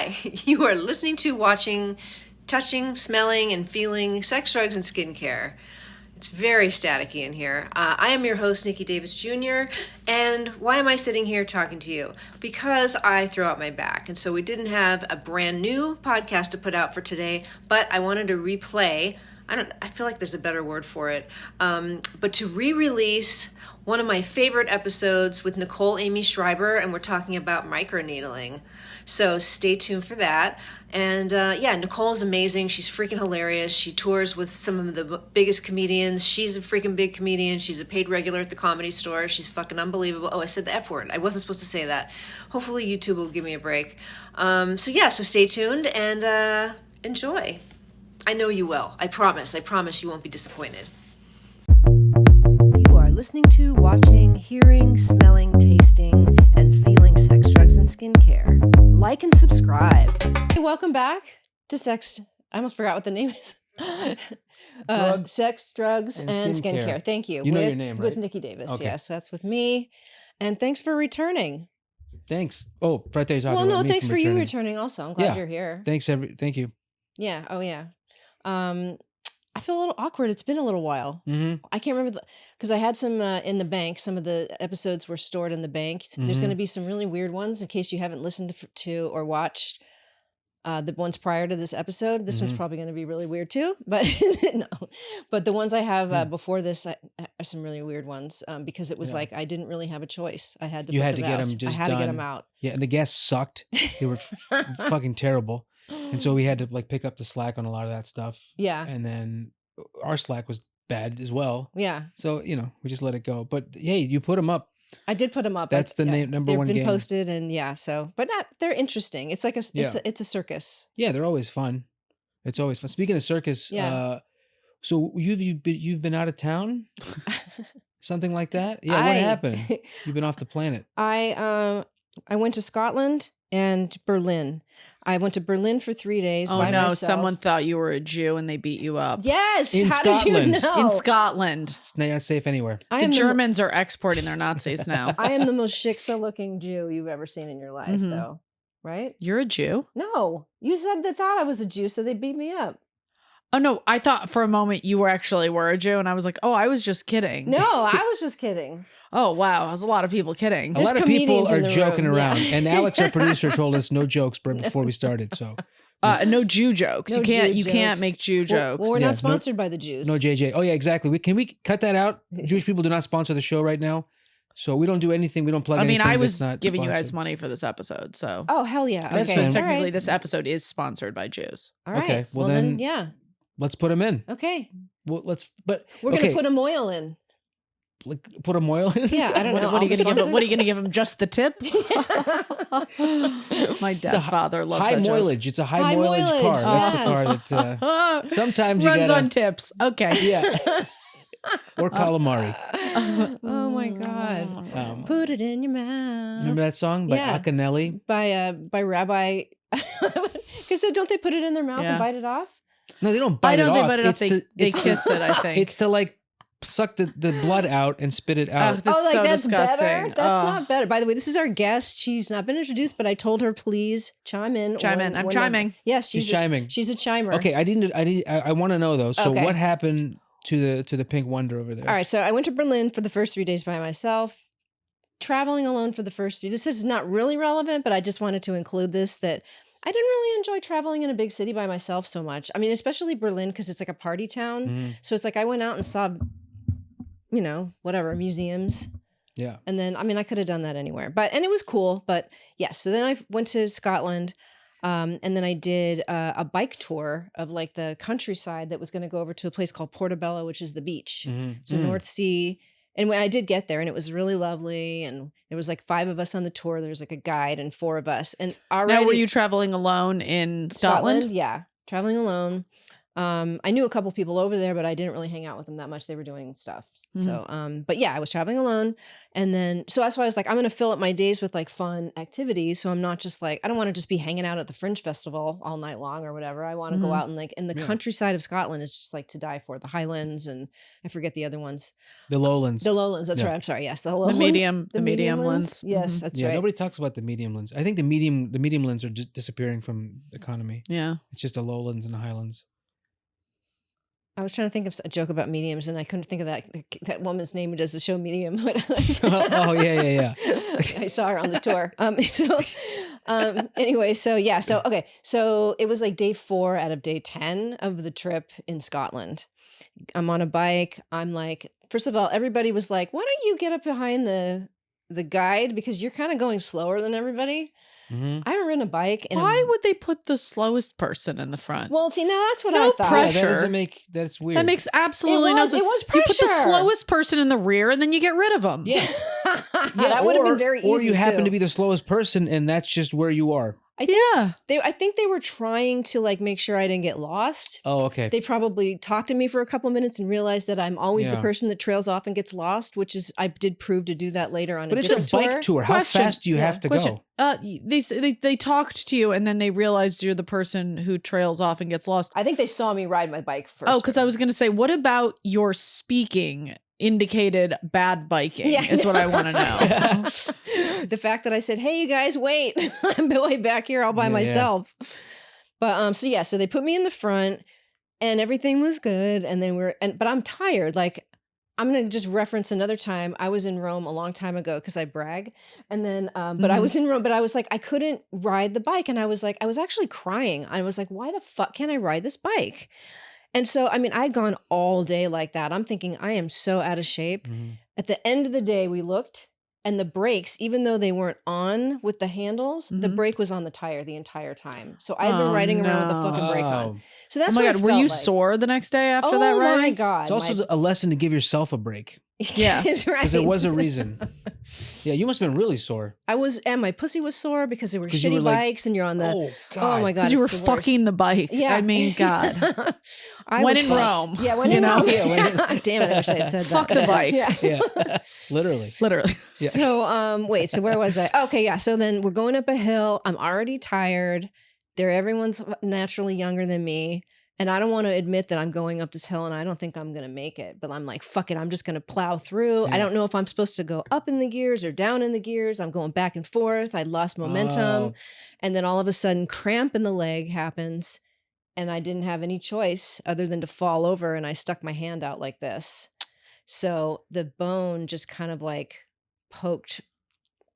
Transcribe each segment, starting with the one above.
Hi, you are listening to, watching, touching, smelling, and feeling sex, drugs, and skincare. It's very staticky in here. I am your host, Nikki Davis Jr., and why am I sitting here talking to you? Because I threw out my back, and so we didn't have a brand new podcast to put out for today, but I wanted to replay. I feel like there's a better word for it, but to re-release one of my favorite episodes with Nicole Aimée Schreiber, and we're talking about microneedling. So stay tuned for that. And Nicole is amazing. She's freaking hilarious. She tours with some of the biggest comedians. She's a freaking big comedian. She's a paid regular at the Comedy Store. She's fucking unbelievable. Oh, I said the F word. I wasn't supposed to say that. Hopefully YouTube will give me a break. So stay tuned and enjoy. I know you will. I promise. I promise you won't be disappointed. You are listening to, watching, hearing, smelling, tasting, and feeling sex, drugs, and skincare. Like and subscribe. Hey, welcome back to Sex. I almost forgot what the name is. Sex, drugs, and skincare. Thank you. You know your name, right? With Nikki Davis. Okay. Yes, that's with me. And thanks for returning. Thanks. Oh, right there you're talking about me. Thanks for returning. you returning also. I'm glad you're here. Thank you. Yeah. Oh, yeah. I feel a little awkward. It's been a little while. Mm-hmm. I can't remember because I had some in the bank. Some of the episodes were stored in the bank. Mm-hmm. There's going to be some really weird ones in case you haven't listened to or watched the ones prior to this episode. This one's probably going to be really weird too. But no, but the ones I have before this are some really weird ones because it was like I didn't really have a choice. I had to. You put had to them get out. them just I had done. to get them out. Yeah, and the guests sucked. They were fucking terrible. And so we had to like pick up the slack on a lot of that stuff. Yeah. And then our slack was bad as well. Yeah. So, we just let it go. But hey, you put them up. I did put them up. That's the number one game. They've been posted and they're interesting. It's like it's a circus. Yeah, they're always fun. It's always fun. Speaking of circus, so you've been out of town? Something like that? Yeah, what happened? You've been off the planet. I went to Scotland and Berlin. I went to Berlin for 3 days by myself. Someone thought you were a Jew and they beat you up. Yes. In How Scotland. did you know? In Scotland. It's not safe anywhere. The Germans are exporting their Nazis now. I am the most shiksa-looking Jew you've ever seen in your life, though. Right? You're a Jew? No. You said they thought I was a Jew, so they beat me up. Oh, no. I thought for a moment you were a Jew, and I was like, oh, I was just kidding. No, I was just kidding. Oh, wow. There's a lot of people kidding. There's a lot of people are in the joking room. around. Yeah. And Alex, our producer, told us no jokes before we started. So no Jew jokes. No you can't jokes. make Jew jokes. Well, we're not sponsored by the Jews. No JJ. Oh yeah, exactly. Can we cut that out? Jewish people do not sponsor the show right now. So we don't do anything. We don't plug anything. I was that's not giving sponsored. you guys money for this episode. So Oh, hell yeah. That's Okay. fine. technically All right. this episode is sponsored by Jews. All right. Okay, well then, yeah. Let's put them in. Okay. Well, we're going to put a oil in. Like, put a oil in? Yeah, I don't know. What are you going to give him? What are you going to give him? Just the tip? My father loves high that joke. mileage. It's a high mileage car. That's the car that sometimes you runs on tips. Okay. Yeah. Or calamari. Oh my God. Put it in your mouth. Remember that song by Acanelli? By Rabbi. Because don't they put it in their mouth and bite it off? No, they don't bite it off. They bite it off. They kiss it, I think. It's to like suck the blood out and spit it out. That's so that's disgusting. better? That's not better. By the way, this is our guest. She's not been introduced, but I told her, please chime in. I'm chiming. Yes, she's chiming. She's a chimer. Okay, I want to know though. So what happened to the Pink Wonder over there? All right, so I went to Berlin for the first 3 days by myself. Traveling alone for the first 3. This is not really relevant, but I just wanted to include this that I didn't really enjoy traveling in a big city by myself so much. I mean, especially Berlin because it's like a party town. Mm-hmm. So it's like I went out and saw, museums. Yeah. And then, I could have done that anywhere. And it was cool. But yes, so then I went to Scotland and then I did a bike tour of like the countryside that was going to go over to a place called Portobello, which is the beach. Mm-hmm. It's a North Sea. And when I did get there and it was really lovely and there was like 5 of us on the tour. There was like a guide and 4 of us. And already, now, were you traveling alone in Scotland? Yeah. Traveling alone. I knew a couple people over there, but I didn't really hang out with them that much. They were doing stuff. So, but yeah, I was traveling alone. And then, so that's why I was like, I'm going to fill up my days with like fun activities. So I'm not just like, I don't want to just be hanging out at the Fringe Festival all night long or whatever. I want to go out and like, in the countryside of Scotland is just like to die for. The Highlands and I forget the other ones. The Lowlands. The Lowlands. That's right. I'm sorry. Yes. The Lowlands. The medium lands. Yes, that's right. Nobody talks about the medium lands. I think the medium lands are just disappearing from the economy. Yeah. It's just the Lowlands and the Highlands. I was trying to think of a joke about mediums, and I couldn't think of that woman's name who does the show Medium. Oh yeah. I saw her on the tour. Anyway, so it was like day 4 out of day 10 of the trip in Scotland. I'm on a bike. I'm like, first of all, everybody was like, "Why don't you get up behind the guide because you're kind of going slower than everybody." I haven't ridden a bike. Why would they put the slowest person in the front? Well, see, now that's what I thought. Pressure. Yeah, that doesn't make, that's weird. That makes absolutely no sense. It was pressure. You put the slowest person in the rear and then you get rid of them. Yeah. That would have been very easy. Or you happen to be the slowest person and that's just where you are. I think they were trying to like make sure I didn't get lost. Oh, okay. They probably talked to me for a couple minutes and realized that I'm always the person that trails off and gets lost, which is I did prove to do that later on. But it's a bike tour. How fast do you have to go? They talked to you and then they realized you're the person who trails off and gets lost. I think they saw me ride my bike first. Oh, because I was going to say, what about your speaking indicated bad biking is what I want to know. The fact that I said, "Hey, you guys, wait, I'm way back here all by myself." But so they put me in the front and everything was good. And then but I'm tired. Like, I'm going to just reference another time. I was in Rome a long time ago because I brag. And then, but I was in Rome, but I was like, I couldn't ride the bike. And I was like, I was actually crying. I was like, why the fuck can't I ride this bike? And so, I mean, I'd gone all day like that. I'm thinking I am so out of shape. At the end of the day, we looked and the brakes, even though they weren't on with the handles, the brake was on the tire the entire time. So I've been riding around with the fucking brake on. So that's what it felt were you like. Sore the next day after that ride? Oh my God. It's also a lesson to give yourself a break. Yeah. That's right. Because there was a reason. Yeah, you must have been really sore. And my pussy was sore because there were shitty bikes and you're on the, oh my God. Because you were fucking the bike. Yeah. I mean, God. When in Rome. Yeah, when in Rome. Damn it, I wish I had said that. Fuck the bike. Yeah. Literally. Yeah. So, wait, so where was I? Okay, yeah. So then we're going up a hill. I'm already tired. Everyone's naturally younger than me. And I don't want to admit that I'm going up this hill and I don't think I'm going to make it. But I'm like, fuck it. I'm just going to plow through. I don't know if I'm supposed to go up in the gears or down in the gears. I'm going back and forth. I lost momentum. And then all of a sudden, cramp in the leg happens. And I didn't have any choice other than to fall over. And I stuck my hand out like this. So the bone just kind of like poked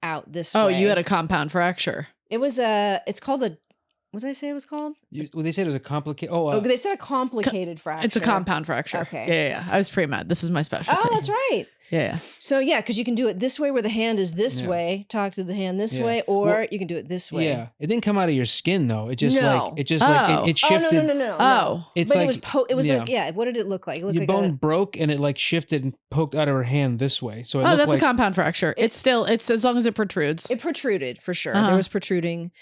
out this way. Oh, you had a compound fracture. It's called a, what did I say it was called? They said it was a complicated. They said a complicated fracture. It's a compound fracture. Okay. Yeah. I was pre-med. This is my specialty. Oh, that's right. Yeah. So yeah, because you can do it this way where the hand is this way, talk to the hand this way, or you can do it this way. Yeah. It didn't come out of your skin though. It just it shifted. No. Oh. It's but like it was like, what did it look like? It looked your like bone broke and it like shifted and poked out of her hand this way. So that's a compound fracture. It's as long as it protrudes. It protruded for sure. There was protruding.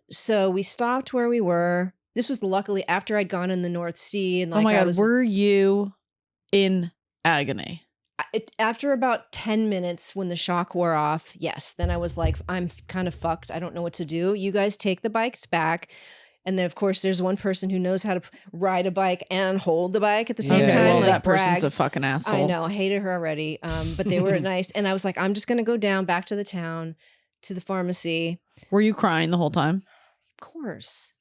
So we stopped where we were. This was luckily after I'd gone in the North Sea. And like, oh my God, were you in agony? After about 10 minutes when the shock wore off, yes. Then I was like, I'm kind of fucked. I don't know what to do. You guys take the bikes back. And then, of course, there's one person who knows how to ride a bike and hold the bike at the same time. Well, that person's a fucking asshole. I know. I hated her already. But they were nice. And I was like, I'm just going to go down back to the town, to the pharmacy. Were you crying the whole time? Of course.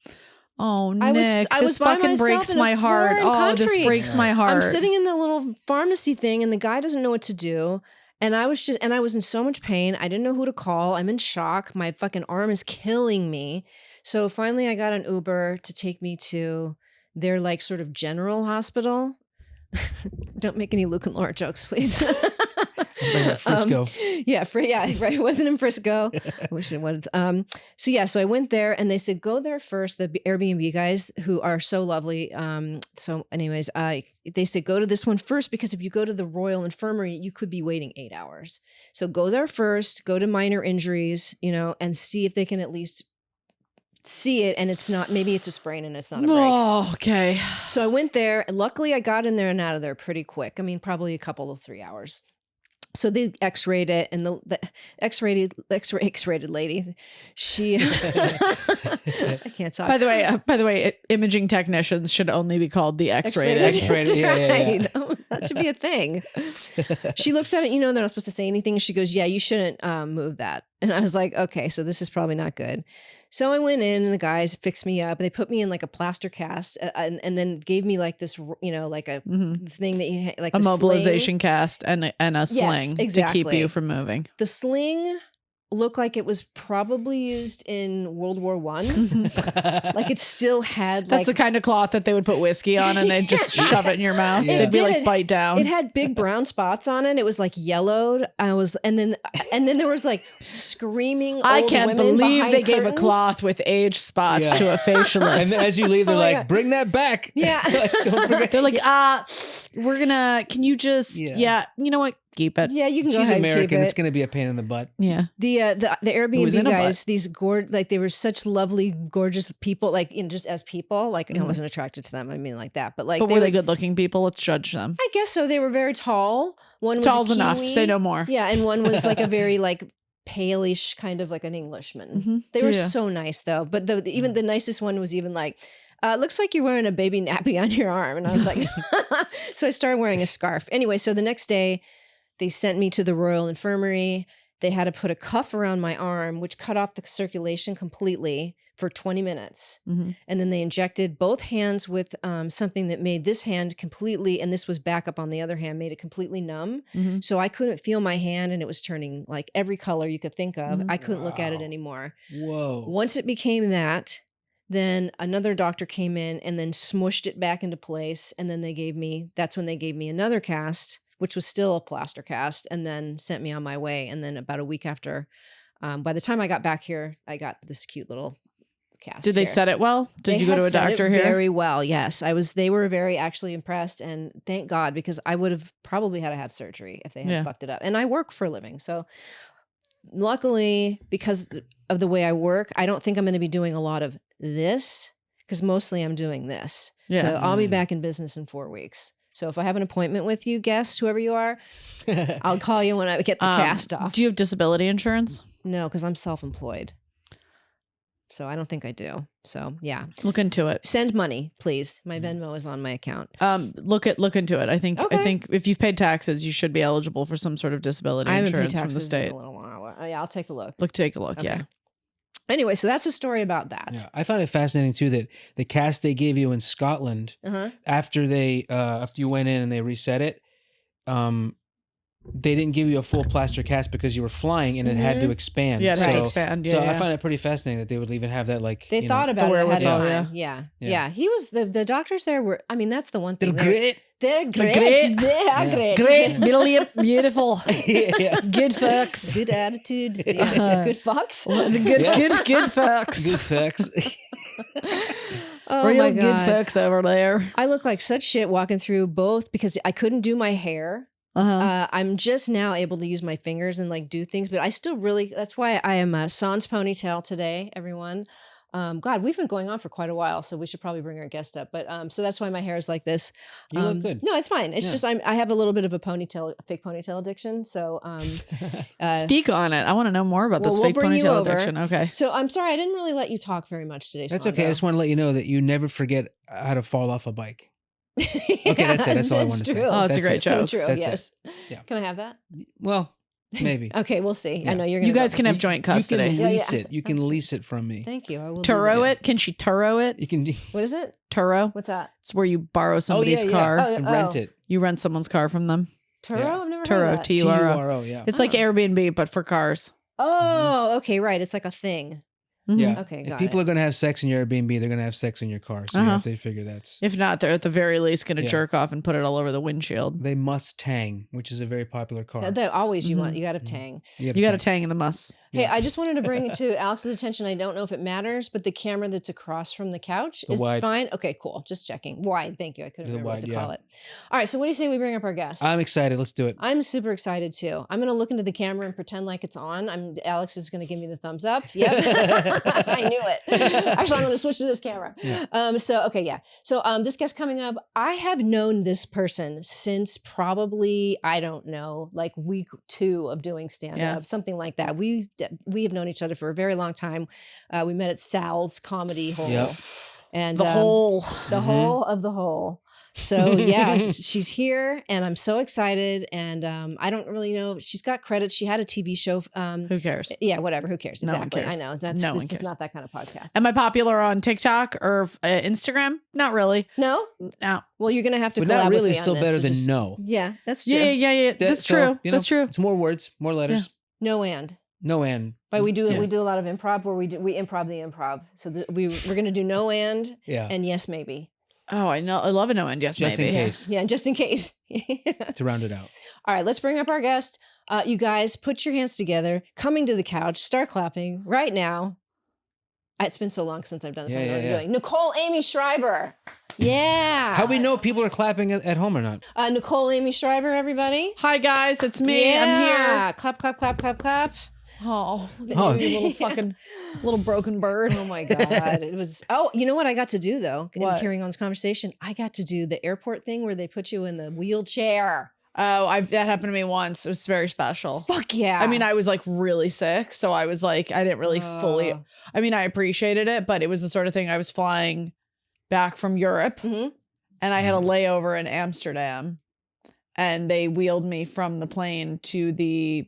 Oh, Nick, this fucking breaks my heart. Oh, this breaks my heart. I'm sitting in the little pharmacy thing and the guy doesn't know what to do. And I was in so much pain. I didn't know who to call. I'm in shock. My fucking arm is killing me. So finally I got an Uber to take me to their like sort of general hospital. Don't make any Luke and Laura jokes, please. Frisco. Right. It wasn't in Frisco. I wish it was. So I went there and they said, go there first. The Airbnb guys who are so lovely. So anyways, they said, go to this one first, because if you go to the Royal Infirmary, you could be waiting 8 hours. So go there first, go to minor injuries, and see if they can at least see it, and maybe it's a sprain and it's not a break. Oh, okay. So I went there, and luckily I got in there and out of there pretty quick. I mean, probably a couple of 3 hours. So they x-rayed it, and the x-rated lady, she, I can't talk. By the way, imaging technicians should only be called the X-rated. X-rated, yeah. That should be a thing. She looks at it, they're not supposed to say anything. She goes, yeah, you shouldn't move that. And I was like, okay, so this is probably not good. So I went in, and the guys fixed me up. They put me in like a plaster cast, and then gave me like this, like a thing that you like a mobilization sling. Cast and a sling to keep you from moving. The sling looked like it was probably used in World War I. Like it still had That's the kind of cloth that they would put whiskey on, and they'd just shove it in your mouth. Yeah. They'd be like, bite down. It had big brown spots on it. It was like yellowed. And then there was like screaming I old can't women believe they curtains. gave a cloth with age spots to a facialist. And then as you leave, they're like, bring that back. Yeah. Don't forget. They're like, can you just, you know what? Keep it. Yeah, you can go She's ahead American. and keep it. It's going to be a pain in the butt. Yeah. The Airbnb guys, these they were such lovely, gorgeous people. Like just as people, like I wasn't attracted to them. I mean, like that, but like, were they good looking people? Let's judge them. I guess so. They were very tall. One was tall's a Kiwi. enough. Say no more. Yeah, and one was like a very like palish kind of like an Englishman. They were so nice though. But even the nicest one was even like, looks like you're wearing a baby nappy on your arm. And I was like, so I started wearing a scarf. Anyway, so the next day they sent me to the Royal Infirmary. They had to put a cuff around my arm, which cut off the circulation completely for 20 minutes. And then they injected both hands with something that made this hand completely, and this was back up on the other hand, made it completely numb. So I couldn't feel my hand, and it was turning like every color you could think of. I couldn't look at it anymore. Whoa. Once it became that, then another doctor came in and then smushed it back into place. And then that's when they gave me another cast, which was still a plaster cast, and then sent me on my way. And then about a week after, by the time I got back here, I got this cute little cast. Did they set it well? Did you go to a doctor here? Very well, yes. They were very actually impressed, and thank God, because I would have probably had to have surgery if they had fucked it up. And I work for a living, so luckily, because of the way I work, I don't think I'm going to be doing a lot of this, because mostly I'm doing this. Yeah. So I'll be back in business in 4 weeks. So if I have an appointment with you, guest, whoever you are, I'll call you when I get the cast off. Do you have disability insurance? No, because I'm self-employed. So I don't think I do. So yeah. Look into it. Send money, please. My Venmo is on my account. Look into it. I think if you've paid taxes, you should be eligible for some sort of disability insurance from the state. In a little while. Yeah, I'll take a look. Take a look. Okay. Yeah. Anyway, so that's a story about that. Yeah, I found it fascinating too that the cast they gave you in Scotland after you went in and they reset it, they didn't give you a full plaster cast because you were flying and it had to expand. Yeah, it had to expand. So I find it pretty fascinating that they would even have that they thought about it ahead of time. Yeah. He was the doctors there were. I mean, that's the one thing. They're great. They're great. Great. Brilliant. Beautiful. Good fucks. Good attitude. Yeah. Good fucks. Good fucks. Good fucks. Oh real my God. Good fucks over there. I look like such shit walking through both because I couldn't do my hair. I'm just now able to use my fingers and like do things, but I still that's why I am a sans ponytail today, everyone. God, we've been going on for quite a while, so we should probably bring our guest up. But so that's why my hair is like this. You look good. No, it's fine. It's just I have a little bit of a fake ponytail addiction. So speak on it. I want to know more about this fake ponytail addiction. Okay. So I'm sorry, I didn't really let you talk very much today. That's okay. I just want to let you know that you never forget how to fall off a bike. Okay, that's it. That's all I want to say. Oh, it's a great joke. So true. That's yes. Yeah. Can I have that? Well, maybe. Okay, we'll see. Yeah. I know you're gonna. You guys can have joint custody. You can lease it. You can lease it from me. Thank you. I will. Turo it? Can she Turo it? You can. What is it? Turo. What's that? It's where you borrow somebody's car and rent it. You rent someone's car from them. Turo? Yeah. I've never Turo. heard of that. T-U-R-O. Yeah. It's like Airbnb, but for cars. Oh, okay, right. It's like a thing. Yeah. Okay, if got people it. are going to have sex in your Airbnb, they're going to have sex in your car. So you have to figure that's. If not, they're at the very least going to jerk off and put it all over the windshield. They Mustang, which is a very popular car. They always you got to tang. You got to tang in the muss. Hey, I just wanted to bring to Alex's attention. I don't know if it matters, but the camera that's across from the couch is fine. Okay, cool. Just checking. Wide. Thank you. I couldn't remember what to call it. All right. So what do you say we bring up our guest? I'm excited. Let's do it. I'm super excited too. I'm going to look into the camera and pretend like it's on. Alex is going to give me the thumbs up. Yep. I knew it. Actually, I'm going to switch to this camera. Yeah. So this guest coming up, I have known this person since probably, I don't know, like week 2 of doing stand-up, something like that. We have known each other for a very long time. We met at Sal's Comedy Hole. Yep. And the whole of the whole. So yeah, she's here, and I'm so excited. And I don't really know. She's got credits. She had a TV show. Who cares? Yeah, whatever. Who cares? Exactly. No one cares. I know. This is not that kind of podcast. Am I popular on TikTok or Instagram? Not really. No. Well, you're gonna have to. But collab not really. with me on Still this, better so than just, no. Yeah, that's true. Yeah. That's true. That's true. It's more words, more letters. No and. No and. But we do a lot of improv where we improv the improv. So we're gonna do no and and yes maybe. Oh, I know. I love a no and yes just maybe. In case. Yeah, just in case. To round it out. All right, let's bring up our guest. You guys, put your hands together. Coming to the couch. Start clapping right now. It's been so long since I've done this. I don't know what I'm doing. Nicole Aimée Schreiber. Yeah. How we know people are clapping at home or not? Nicole Aimée Schreiber, everybody. Hi guys, it's me. Yeah. I'm here. Clap, clap, clap, clap, clap. Oh, you little fucking little broken bird. Oh my God. It was, you know what I got to do though? What? Carrying on this conversation, I got to do the airport thing where they put you in the wheelchair. Oh, that happened to me once. It was very special. Fuck yeah. I mean, I was like really sick. So I was like, I didn't really fully, I mean, I appreciated it, but it was the sort of thing I was flying back from Europe and I had a layover in Amsterdam and they wheeled me from the plane to the,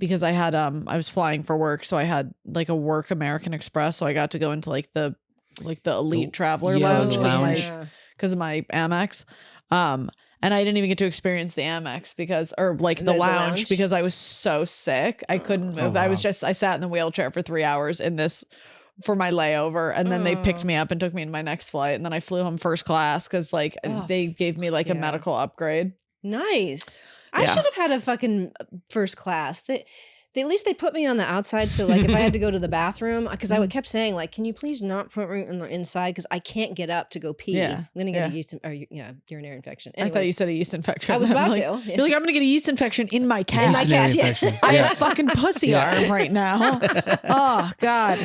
because I had, I was flying for work. So I had like a work American Express. So I got to go into like the elite traveler lounge because of my Amex. And I didn't even get to experience the Amex the lounge because I was so sick. I couldn't move. Oh, wow. I sat in the wheelchair for 3 hours for my layover. And then they picked me up and took me to my next flight. And then I flew home first class because they gave me like a medical upgrade. Nice. I should have had a fucking first class. At least they put me on the outside. So like if I had to go to the bathroom, because I kept saying like, can you please not put me on the inside? Because I can't get up to go pee. Yeah. I'm going to get a urinary infection. Anyways, I thought you said a yeast infection. I was about to. You're like, I'm going to get a yeast infection in my cat. I have a fucking pussy arm right now. Oh God.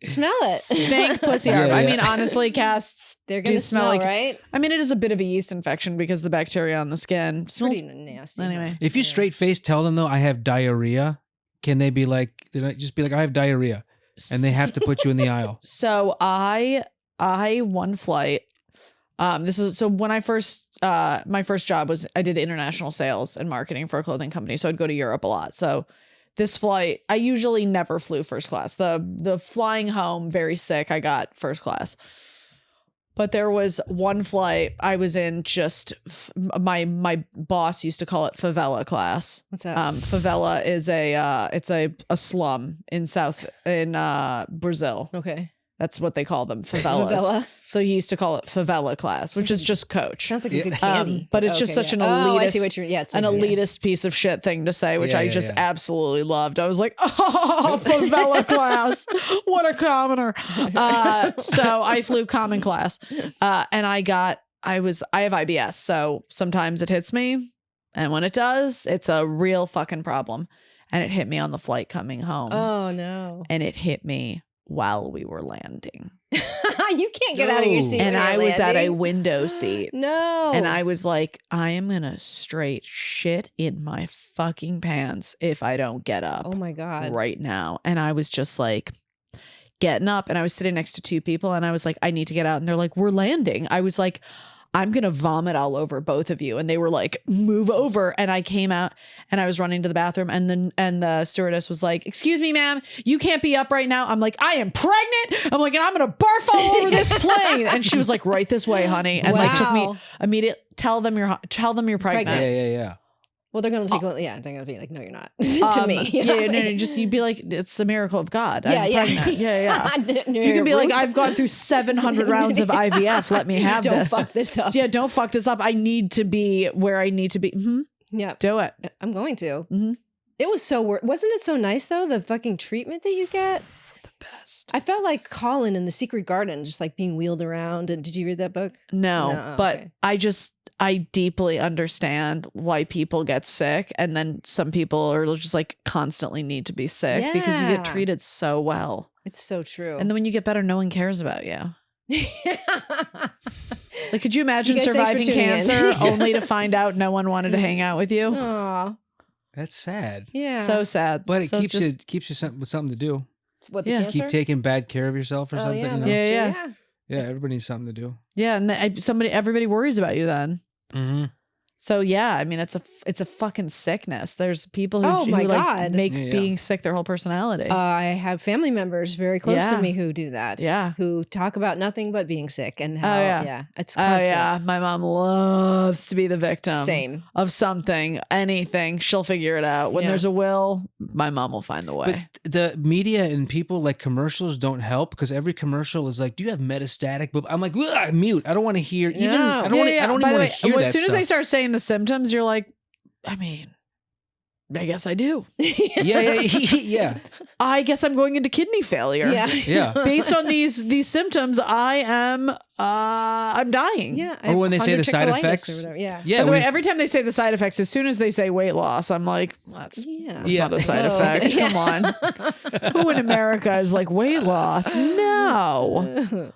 Smell it. Stank pussy arm. I mean, honestly, casts they're going to smell like, right? I mean, it is a bit of a yeast infection because the bacteria on the skin smells pretty nasty. Anyway. If you straight face tell them though, I have diarrhea, can they be like, just be like, I have diarrhea, and they have to put you in the aisle? So I one flight. When I first my first job was I did international sales and marketing for a clothing company, so I'd go to Europe a lot. So this flight, I usually never flew first class. The flying home very sick, I got first class. But there was one flight I was in just my boss used to call it favela class. What's that? Favela is it's a slum in Brazil. Okay. That's what they call them, favelas. Favela? So he used to call it favela class, which is just coach. Sounds like a good candy. But it's just such an elitist, I see what you're, it's an elitist piece of shit thing to say, which I just absolutely loved. I was like, oh, favela class. What a commoner. So I flew common class and I have IBS. So sometimes it hits me. And when it does, it's a real fucking problem. And it hit me on the flight coming home. Oh no. And it hit me while we were landing. You can't get out of your seat. And I was at a window seat. No. And I was like, I am going to straight shit in my fucking pants if I don't get up. Oh my God. Right now. And I was just like getting up and I was sitting next to two people and I was like, I need to get out. And they're like, we're landing. I was like, I'm going to vomit all over both of you. And they were like, move over. And I came out and I was running to the bathroom and the stewardess was like, excuse me, ma'am, you can't be up right now. I'm like, I am pregnant. I'm like, and I'm going to barf all over this plane. And she was like, right this way, honey. And like took me immediate, tell them you're pregnant. Yeah. Well, they're going to take, they're going to be like, no, you're not. To me. You'd be like, it's a miracle of God. Yeah. You can be like, I've gone through 700 rounds of IVF. Let me have this. Don't fuck this up. Yeah, don't fuck this up. I need to be where I need to be. Mm-hmm. Yeah. Do it. I'm going to. Mm-hmm. It was wasn't it so nice though? The fucking treatment that you get. The best. I felt like Colin in The Secret Garden, just like being wheeled around. And did you read that book? No, but okay. I deeply understand why people get sick. And then some people are just like constantly need to be sick because you get treated so well. It's so true. And then when you get better, no one cares about you. Like, could you imagine You guys, surviving cancer in. only to find out no one wanted to hang out with you? Aw. That's sad. Yeah. So sad. But it So it's keeps you with something to do. What, the Yeah. cancer? Keep taking bad care of yourself or something. Yeah, you know? that's Yeah, true. yeah. Yeah, everybody needs something to do. Yeah, and everybody worries about you then. Mm-hmm. So yeah, I mean, it's a fucking sickness. There's people who, Oh my who like God. make Yeah. being sick their whole personality. I have family members very close Yeah. to me who do that. Yeah. Who talk about nothing but being sick and how, yeah. it's Oh constant. yeah, my mom loves to be the victim. Same. Of something, anything. She'll figure it out. When Yeah. there's a will, my mom will find the way. But the media and people like commercials don't help because every commercial is like, "Do you have metastatic?" But I'm like, mute. I don't want to hear. Even No. I don't want to. I don't By even the want way, to hear that as soon as stuff. they start saying the symptoms, you're like, I mean, I guess I do. yeah. I guess I'm going into kidney failure. Yeah. Yeah. Based on these symptoms, I'm dying. Yeah. Or when they say the side Chondrotricholitis effects. or whatever. Yeah. Yeah. By the way, when every time they say the side effects, as soon as they say weight loss, I'm like, that's Yeah. Yeah. not a side Oh. effect. Yeah. Come on. Who in America is like weight loss? No.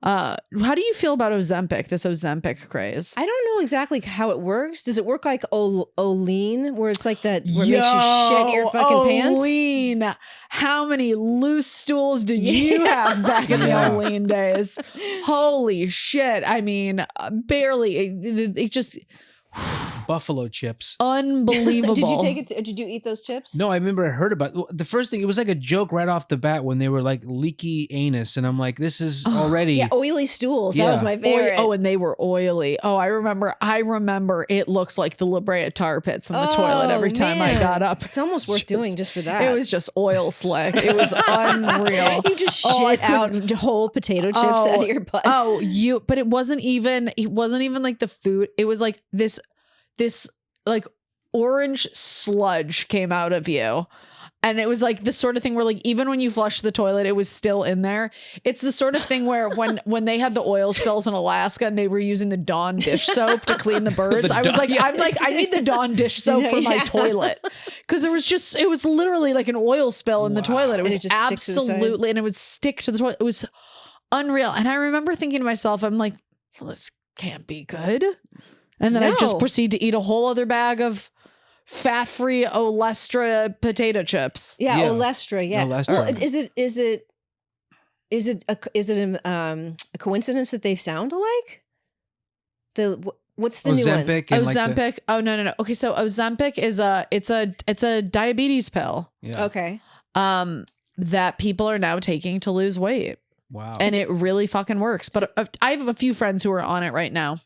How do you feel about Ozempic, this Ozempic craze? I don't know exactly how it works. Does it work like Olean, where it's like that, where it makes you shit your fucking pants? Olean. How many loose stools did you Yeah. have back in Yeah. the Olean days? Holy shit. I mean, barely. It just buffalo chips. unbelievable. Did you take it? Did you eat those chips? No, I remember I heard about the first thing. It was like a joke right off the bat when they were like leaky anus, and I'm like, this is already. Yeah, oily stools. That Yeah. was my favorite. Oh, and they were oily. Oh, I remember it looked like the La Brea tar pits in the toilet every time I man. got up. It's almost worth doing just for that. It was just oil slick. It was unreal. You just Oh, I shit out whole potato chips out of your butt. But it wasn't even like the food. It was like this like orange sludge came out of you. And it was like the sort of thing where like even when you flushed the toilet, it was still in there. It's the sort of thing where when they had the oil spills in Alaska and they were using the Dawn dish soap to clean the birds, I need the Dawn dish soap for my toilet. Because it was literally like an oil spill in the toilet. It was And it just sticks to the side? absolutely, and it would stick to the toilet. It was unreal. And I remember thinking to myself, I'm like, well, this can't be good. And then I just No. proceed to eat a whole other bag of fat-free Olestra potato chips. Yeah, Yeah. Olestra. Yeah. Olestra. Well, is it a coincidence that they sound alike? What's the new one? Ozempic and like the- Ozempic. Oh no. Okay, so Ozempic is it's a diabetes pill. yeah. Okay. That people are now taking to lose weight. Wow. And it really fucking works. But I have a few friends who are on it right now.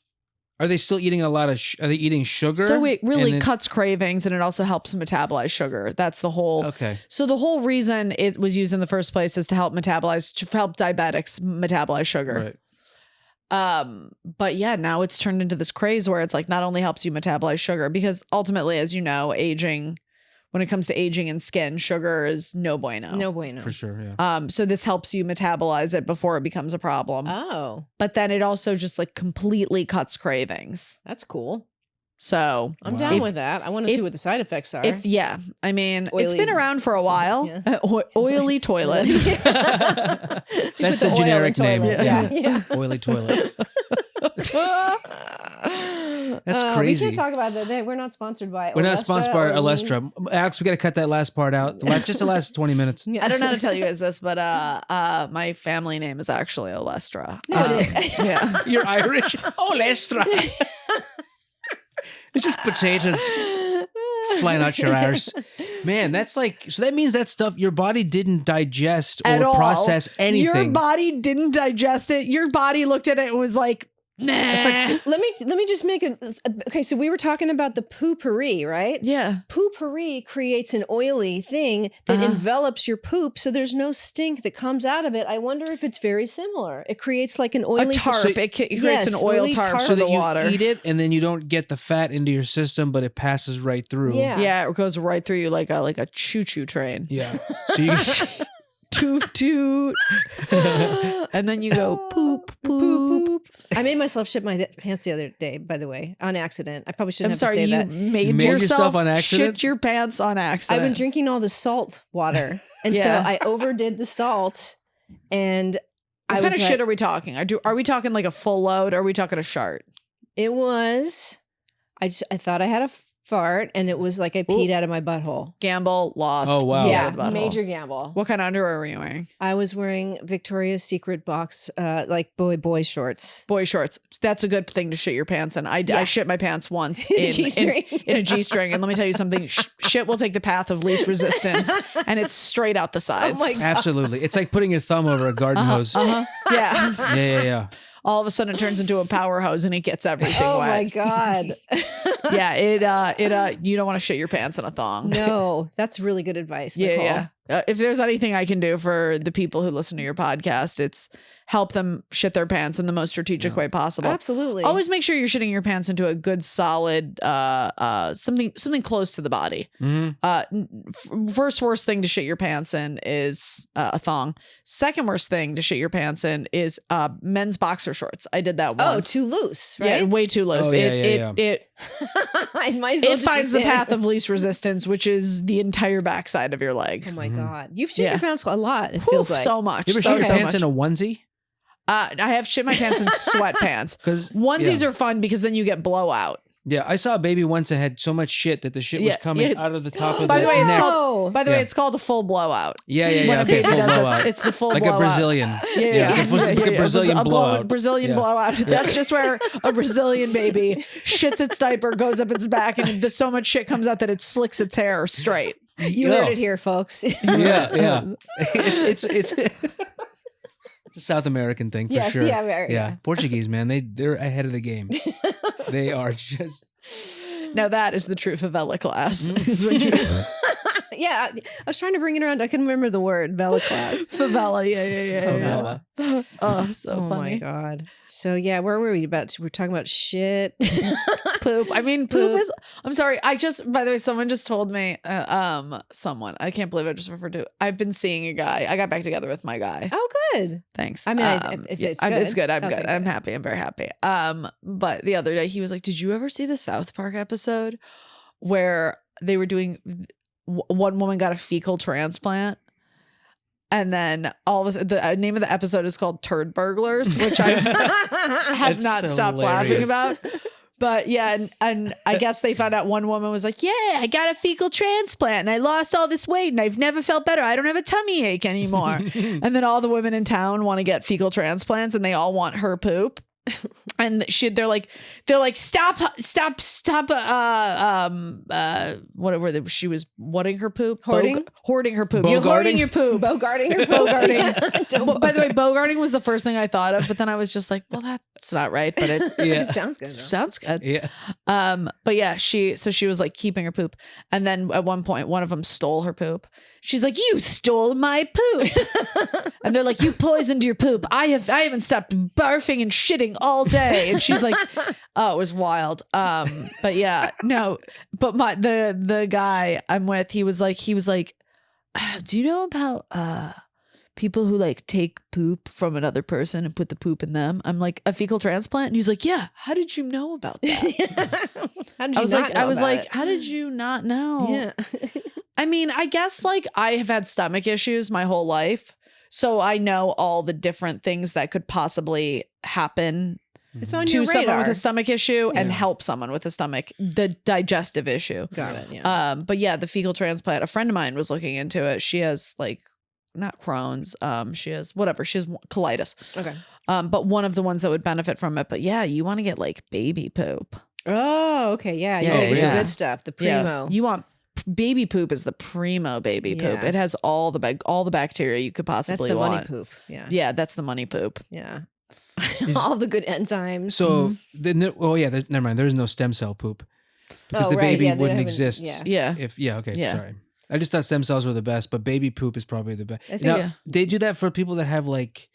Are they still eating a lot of? Are they eating sugar? So it really And cuts cravings, and it also helps metabolize sugar. That's the whole. Okay. So the whole reason it was used in the first place is to help diabetics metabolize sugar. Right. But yeah, now it's turned into this craze where it's like not only helps you metabolize sugar, because ultimately, as you know, when it comes to aging and skin, sugar is no bueno. No bueno. For sure. Yeah. So this helps you metabolize it before it becomes a problem. Oh, But then it also just like completely cuts cravings. that's cool. So I'm Wow. down If- with that. I want to see what the side effects are. I mean, it's Oily- been around for a while. Yeah. Oily toilet. That's the oil in generic name. toilet. Yeah. Oily toilet. That's We crazy. can't talk about that. We're not sponsored by. We're not Olestra sponsored by or Olestra. Alex, we got to cut that last part out. Just the last 20 minutes. Yeah. I don't know how to tell you guys this, but my family name is actually Olestra. Yeah. You're Irish. Olestra. It's just potatoes flying out your arse. Man, that's like, so that means that stuff, your body didn't digest or At all. process anything. Your body didn't digest it. Your body looked at it and was like, nah. It's like, Let me just make okay. So we were talking about the poopery, right? yeah. Poopery creates an oily thing that Uh-huh. envelops your poop, so there's no stink that comes out of it. I wonder if it's very similar. It creates like an A oily tarp. So- it creates Yes, an oil oily tarp tarp. for so the that you water. eat it and then you don't get the fat into your system, but it passes right through. Yeah. Yeah, it goes right through you like a choo-choo train. Yeah. So you, Toot toot. And then you go poop poop. poop. I made myself shit my pants the other day, by the way, on accident. I probably shouldn't I'm have to say sorry, that. you made yourself on accident? shit your pants on accident. I've been drinking all the salt water. And so I overdid the salt. And what kind of shit are we talking? Are we talking like a full load? Or are we talking a shart? It was, I thought I had a fart, and it was like I peed out of my butthole. Gamble, lost. Oh, wow. Yeah, major gamble. What kind of underwear were you wearing? I was wearing Victoria's Secret box, like boy shorts. Boy shorts. That's a good thing to shit your pants in. I shit my pants once in a G-string. And let me tell you something. Shit will take the path of least resistance, and it's straight out the sides. Oh my God. Absolutely. It's like putting your thumb over a garden hose. Yeah. Yeah. All of a sudden it turns into a power hose and it gets everything Oh wet. my God. Yeah, you don't want to shit your pants in a thong. No, that's really good advice, Nicole. Yeah. If there's anything I can do for the people who listen to your podcast, it's help them shit their pants in the most strategic way possible. Absolutely. Always make sure you're shitting your pants into a good solid something close to the body. First worst thing to shit your pants in is a thong. Second worst thing to shit your pants in is men's boxer shorts. I did that once. Oh, too loose, right? Yeah, way too loose. Oh, yeah. I might as well It just finds be the saying- path of least resistance, which is the entire backside of your leg. Oh my God. You've shit your pants a lot, it Whew, feels like. so much. You ever so, shit your so pants much. in a onesie? I have shit my pants in sweatpants. Onesies are fun because then you get blowout. Yeah, I saw a baby once that had so much shit that the shit was coming out of the top of By the way, neck. By the way, it's called a full blowout. Yeah. When a Okay, baby full does blowout. it's the full like blowout. a Brazilian. Yeah. Like a Brazilian blowout. Brazilian blowout. That's just where a Brazilian baby shits its diaper, goes up its back, and so much shit comes out that it slicks its hair straight. You heard it here, folks. Yeah. It's it's a South American thing for sure. Yeah. Portuguese, man, they're ahead of the game. They are just. Now that is the true favela class. Is what you Yeah, I was trying to bring it around. I couldn't remember the word. Favela class. Favela. Yeah. Favela. Oh, so Oh funny. my God. So yeah, where were we about? We're talking about shit. Poop. I mean, poop is. I'm sorry. By the way, someone just told me. Someone. I can't believe I just referred to. I've been seeing a guy. I got back together with my guy. Oh, good. Thanks. I mean, if it's good. It's good. I'm Okay, good. I'm happy. I'm very happy. But the other day he was like, "Did you ever see the South Park episode where they were doing one woman got a fecal transplant?" And then all of the name of the episode is called Turd Burglars, which I have That's not stopped laughing about. But yeah, and I guess they found out one woman was like, "Yeah, I got a fecal transplant and I lost all this weight and I've never felt better. I don't have a tummy ache anymore." And then all the women in town want to get fecal transplants and they all want her poop. And they're like stop whatever she was whatting her poop, hoarding her poop. You're hoarding your poop. Bogarting your bogarting. By the way, bogarting was the first thing I thought of, but then I was just like, well, that's not right, but it sounds good. Sounds good. Yeah. But yeah, she was like keeping her poop, and then at one point one of them stole her poop. She's like, "You stole my poop." And they're like, "You poisoned your poop. I haven't stopped barfing and shitting all day." And she's like, "Oh, it was wild." But yeah, no. But the guy I'm with, he was like, "Do you know about people who like take poop from another person and put the poop in them?" I'm like, "A fecal transplant?" And he's like, "Yeah. How did you know about that?" How did you not know I was about like, it? "How did you not know?" Yeah. I mean, I guess like I have had stomach issues my whole life, so I know all the different things that could possibly happen It's on to your someone radar. with a stomach issue and help someone with a the digestive issue. Got it. Yeah. But yeah, the fecal transplant, a friend of mine was looking into it. She has like not Crohn's, she has colitis. Okay. But one of the ones that would benefit from it. But yeah, you want to get like baby poop. Oh, okay. Yeah. Yeah, The yeah. good stuff. The primo. Yeah. You want baby poop is the primo baby poop. Yeah. It has all the bacteria you could That's possibly the want. money poop. Yeah. Yeah, that's the money poop. Yeah. Is- All the good enzymes. So, never mind. There's no stem cell poop because Oh, the right, baby yeah, they wouldn't haven't- exist. yeah. Yeah. Okay. Sorry. I just thought stem cells were the best, but baby poop is probably the best. I think Now, it's- they do that for people that have like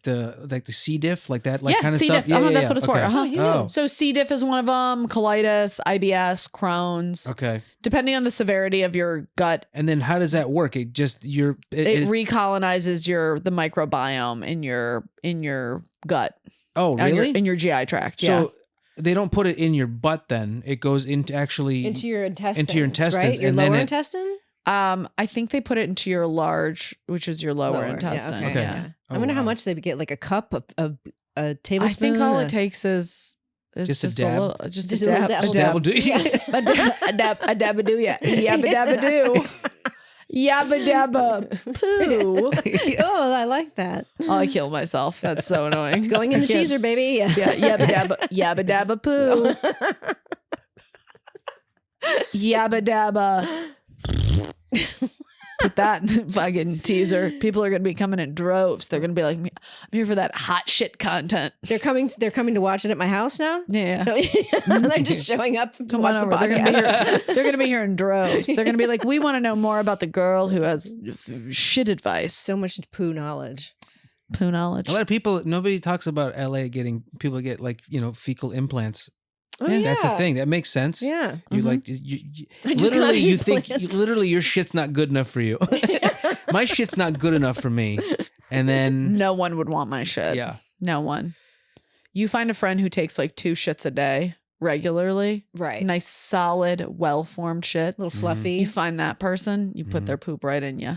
the C diff, like that, like Yeah, kind of C. stuff. diff. That's what it's for. Okay. Uh-huh. Oh, So C. diff is one of them. Colitis, IBS, Crohn's. okay. Depending on the severity of your gut, And then how does that work? It just it recolonizes the microbiome in your gut. Oh, really? In your GI tract. So they don't put it in your butt then. It goes into your intestines. Into your intestines. Right? Your lower intestine? I think they put it into your large, which is your lower intestine. Yeah, okay. Yeah. Oh, I wonder how wow. much they would get, like a cup, a tablespoon. I think all it takes is Just a dab. a little, just Just a dab, a a dab, do. a dabba do, yeah, yabba dabba do, yabba dabba poo. Oh, I like that. Oh, I killed myself. That's so annoying. It's going in the teaser, baby. Yeah, yabba dabba poo, yabba dabba. Put that in the fucking teaser. People are going to be coming in droves. They're going to be like, I'm here for that hot shit content. They're coming to watch it at my house now? Yeah. They're just showing up to watch the podcast. They're going to be here in droves. They're going to be like, we want to know more about the girl who has shit advice. So much poo knowledge. Poo knowledge. A lot of people, nobody talks about LA people get like, fecal implants. Oh, yeah. That's the thing. That makes sense. Yeah. You like you literally you think literally your shit's not good enough for you. My shit's not good enough for me. And then no one would want my shit. Yeah. No one. You find a friend who takes like 2 shits a day regularly. Right. Nice, solid, well-formed shit. A little fluffy. You find that person, you put their poop right in you.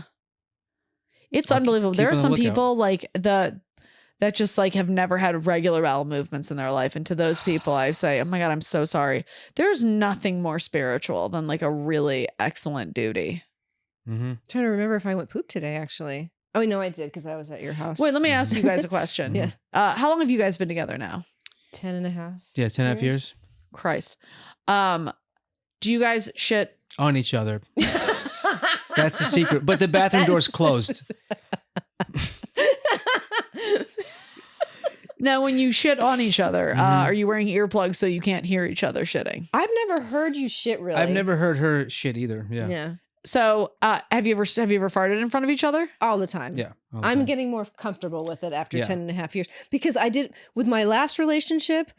It's I'll unbelievable. keep There are on the some lookout. people like that just like have never had regular bowel movements in their life. And to those people, I say, oh my God, I'm so sorry. There's nothing more spiritual than like a really excellent duty. I'm trying to remember if I went poop today, actually. Oh, no, I did because I was at your house. Wait, let me ask you guys a question. Yeah. How long have you guys been together now? 10 and a half. Yeah, 10.5 years. Christ. Do you guys shit On each other. That's the secret. But the bathroom door's closed. Now, when you shit on each other, are you wearing earplugs so you can't hear each other shitting? I've never heard you shit, really. I've never heard her shit either. Yeah. Yeah. So, have you ever farted in front of each other? All the time. Yeah. all the I'm time. getting more comfortable with it after Yeah. 10 and a half years because I did with my last relationship,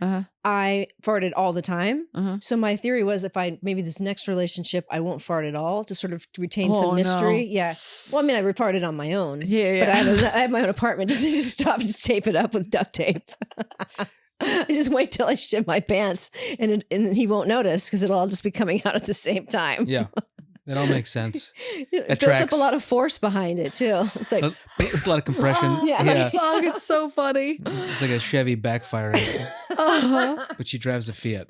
I farted all the time. So my theory was maybe this next relationship, I won't fart at all to sort of retain some mystery. No. Yeah. Well, I mean, I farted on my own. Yeah. But I have my own apartment just to stop and tape it up with duct tape. I just wait till I shit my pants and he won't notice because it'll all just be coming out at the same time. Yeah. That all makes sense. It builds up a lot of force behind it too. It's like It's a lot of compression. Yeah. Fuck, it's so funny. It's like a Chevy backfiring. But she drives a Fiat.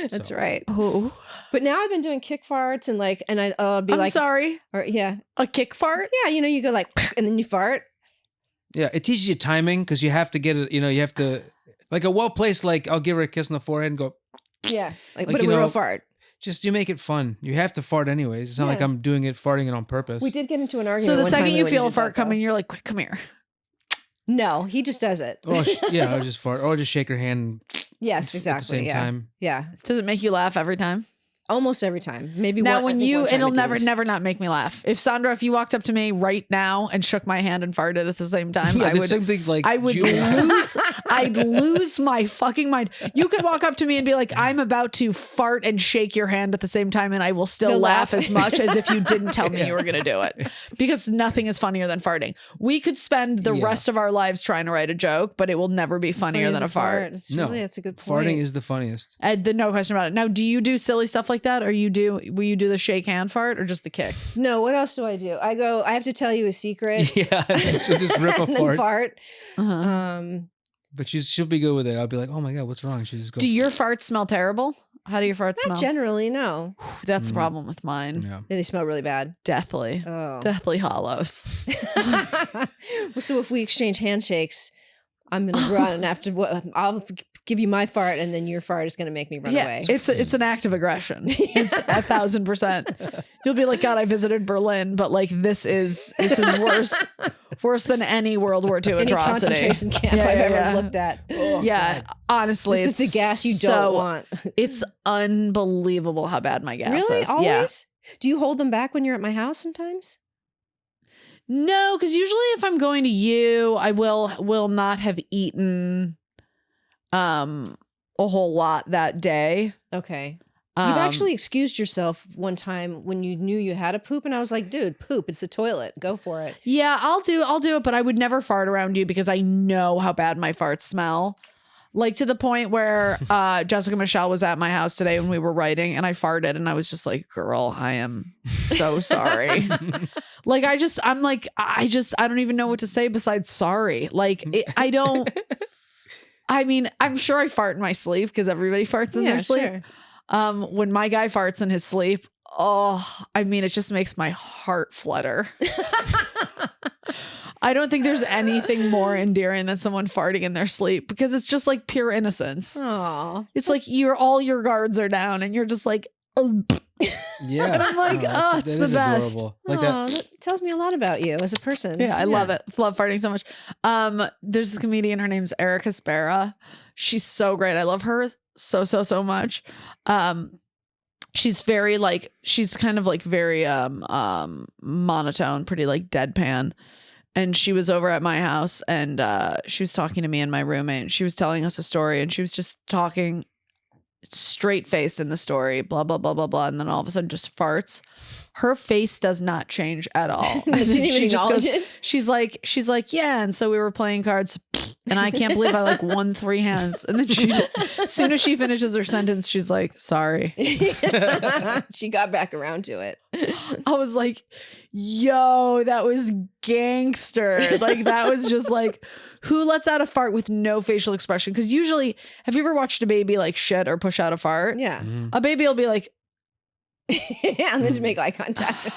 that's so. right. Oh, But now I've been doing kick farts and I'll be I'm like, sorry. or yeah, A kick fart? yeah, you go like, and then you fart. Yeah, it teaches you timing because you have to get it, you have to, like a well-placed, like I'll give her a kiss on the forehead and go, Yeah, like Like, but a real fart. just you make it fun. You have to fart anyways. It's not like Yeah. I'm farting it on purpose. We did get into an So argument. the one second time you when feel we a did fart that, though. coming, you're like, quick, come here. No, he just does it. Or I'll just fart. Or just shake her hand Yes, exactly. at the same yeah. time. Yeah, Does it make you laugh every time? almost every time. Maybe Now, one, I when think you, one time it'll it never, didn't. never not make me laugh. If Sandra, if you walked up to me right now and shook my hand and farted at the same time, Yeah, I there's would, something like I would lose, I'd lose my fucking mind. You could walk up to me and be like, I'm about to fart and shake your hand at the same time, and I will still laugh as much as if you didn't tell me you were going to do it, because nothing is funnier than farting. We could spend the rest of our lives trying to write a joke, but it will never be funnier than a fart. It's No, really, that's a good point. farting is the funniest. No question about it. Now, do you do silly stuff like that, or will you do the shake hand fart, or just the kick? No, what else do? I have to tell you a secret. Yeah, she'll just rip a and then fart. fart. But she'll be good with it. I'll be like, oh my God, what's wrong? She just go. Do your farts smell terrible? How do your farts smell? Not generally, no. That's the problem with mine. Yeah. They smell really bad. Deathly. Oh. Deathly hollows. Well, so if we exchange handshakes, I'm gonna run and after I'll give you my fart and then your fart is gonna make me run away. It's an act of aggression. It's 1,000%. You'll be like, God, I visited Berlin, but like this is worse than any World War II Any atrocity. concentration camp I've ever looked at. Oh, Yeah, God. honestly, It's the gas you don't want. It's unbelievable how bad my gas Really? is. Always? Yeah. Do you hold them back when you're at my house sometimes? No, because usually if I'm going to you, I will not have eaten a whole lot that day. Okay. You've actually excused yourself one time when you knew you had a poop, and I was like, dude, poop, it's the toilet. Go for it. Yeah, I'll do it, but I would never fart around you because I know how bad my farts smell. Like to the point where Jessica Michelle was at my house today when we were writing and I farted and I was just like, girl, I am so sorry. Like, I don't even know what to say besides sorry. Like, I'm sure I fart in my sleep because everybody farts in their sleep. Sure. When my guy farts in his sleep, it just makes my heart flutter. I don't think there's anything more endearing than someone farting in their sleep because it's just like pure innocence. Aww. It's like all your guards are down and you're just like, yeah. And I'm like, it's the best. Adorable. Like that tells me a lot about you as a person. Yeah, I love it. Love farting so much. There's this comedian, her name's Erica Spera. She's so great. I love her so much. She's very like, she's kind of like very monotone, pretty like deadpan. And she was over at my house and she was talking to me and my roommate. And she was telling us a story and she was just talking straight faced in the story, blah, blah, blah, blah, blah. And then all of a sudden just farts. Her face does not change at all. Didn't even acknowledge it. She's like, yeah. And so we were playing cards and I can't believe I like won 3 hands. And then as soon as she finishes her sentence, she's like, sorry. She got back around to it. I was like, yo, that was gangster. Like that was just like, who lets out a fart with no facial expression? Because usually, have you ever watched a baby like shit or push out a fart? Yeah. Mm-hmm. A baby will be like, and then just make eye contact.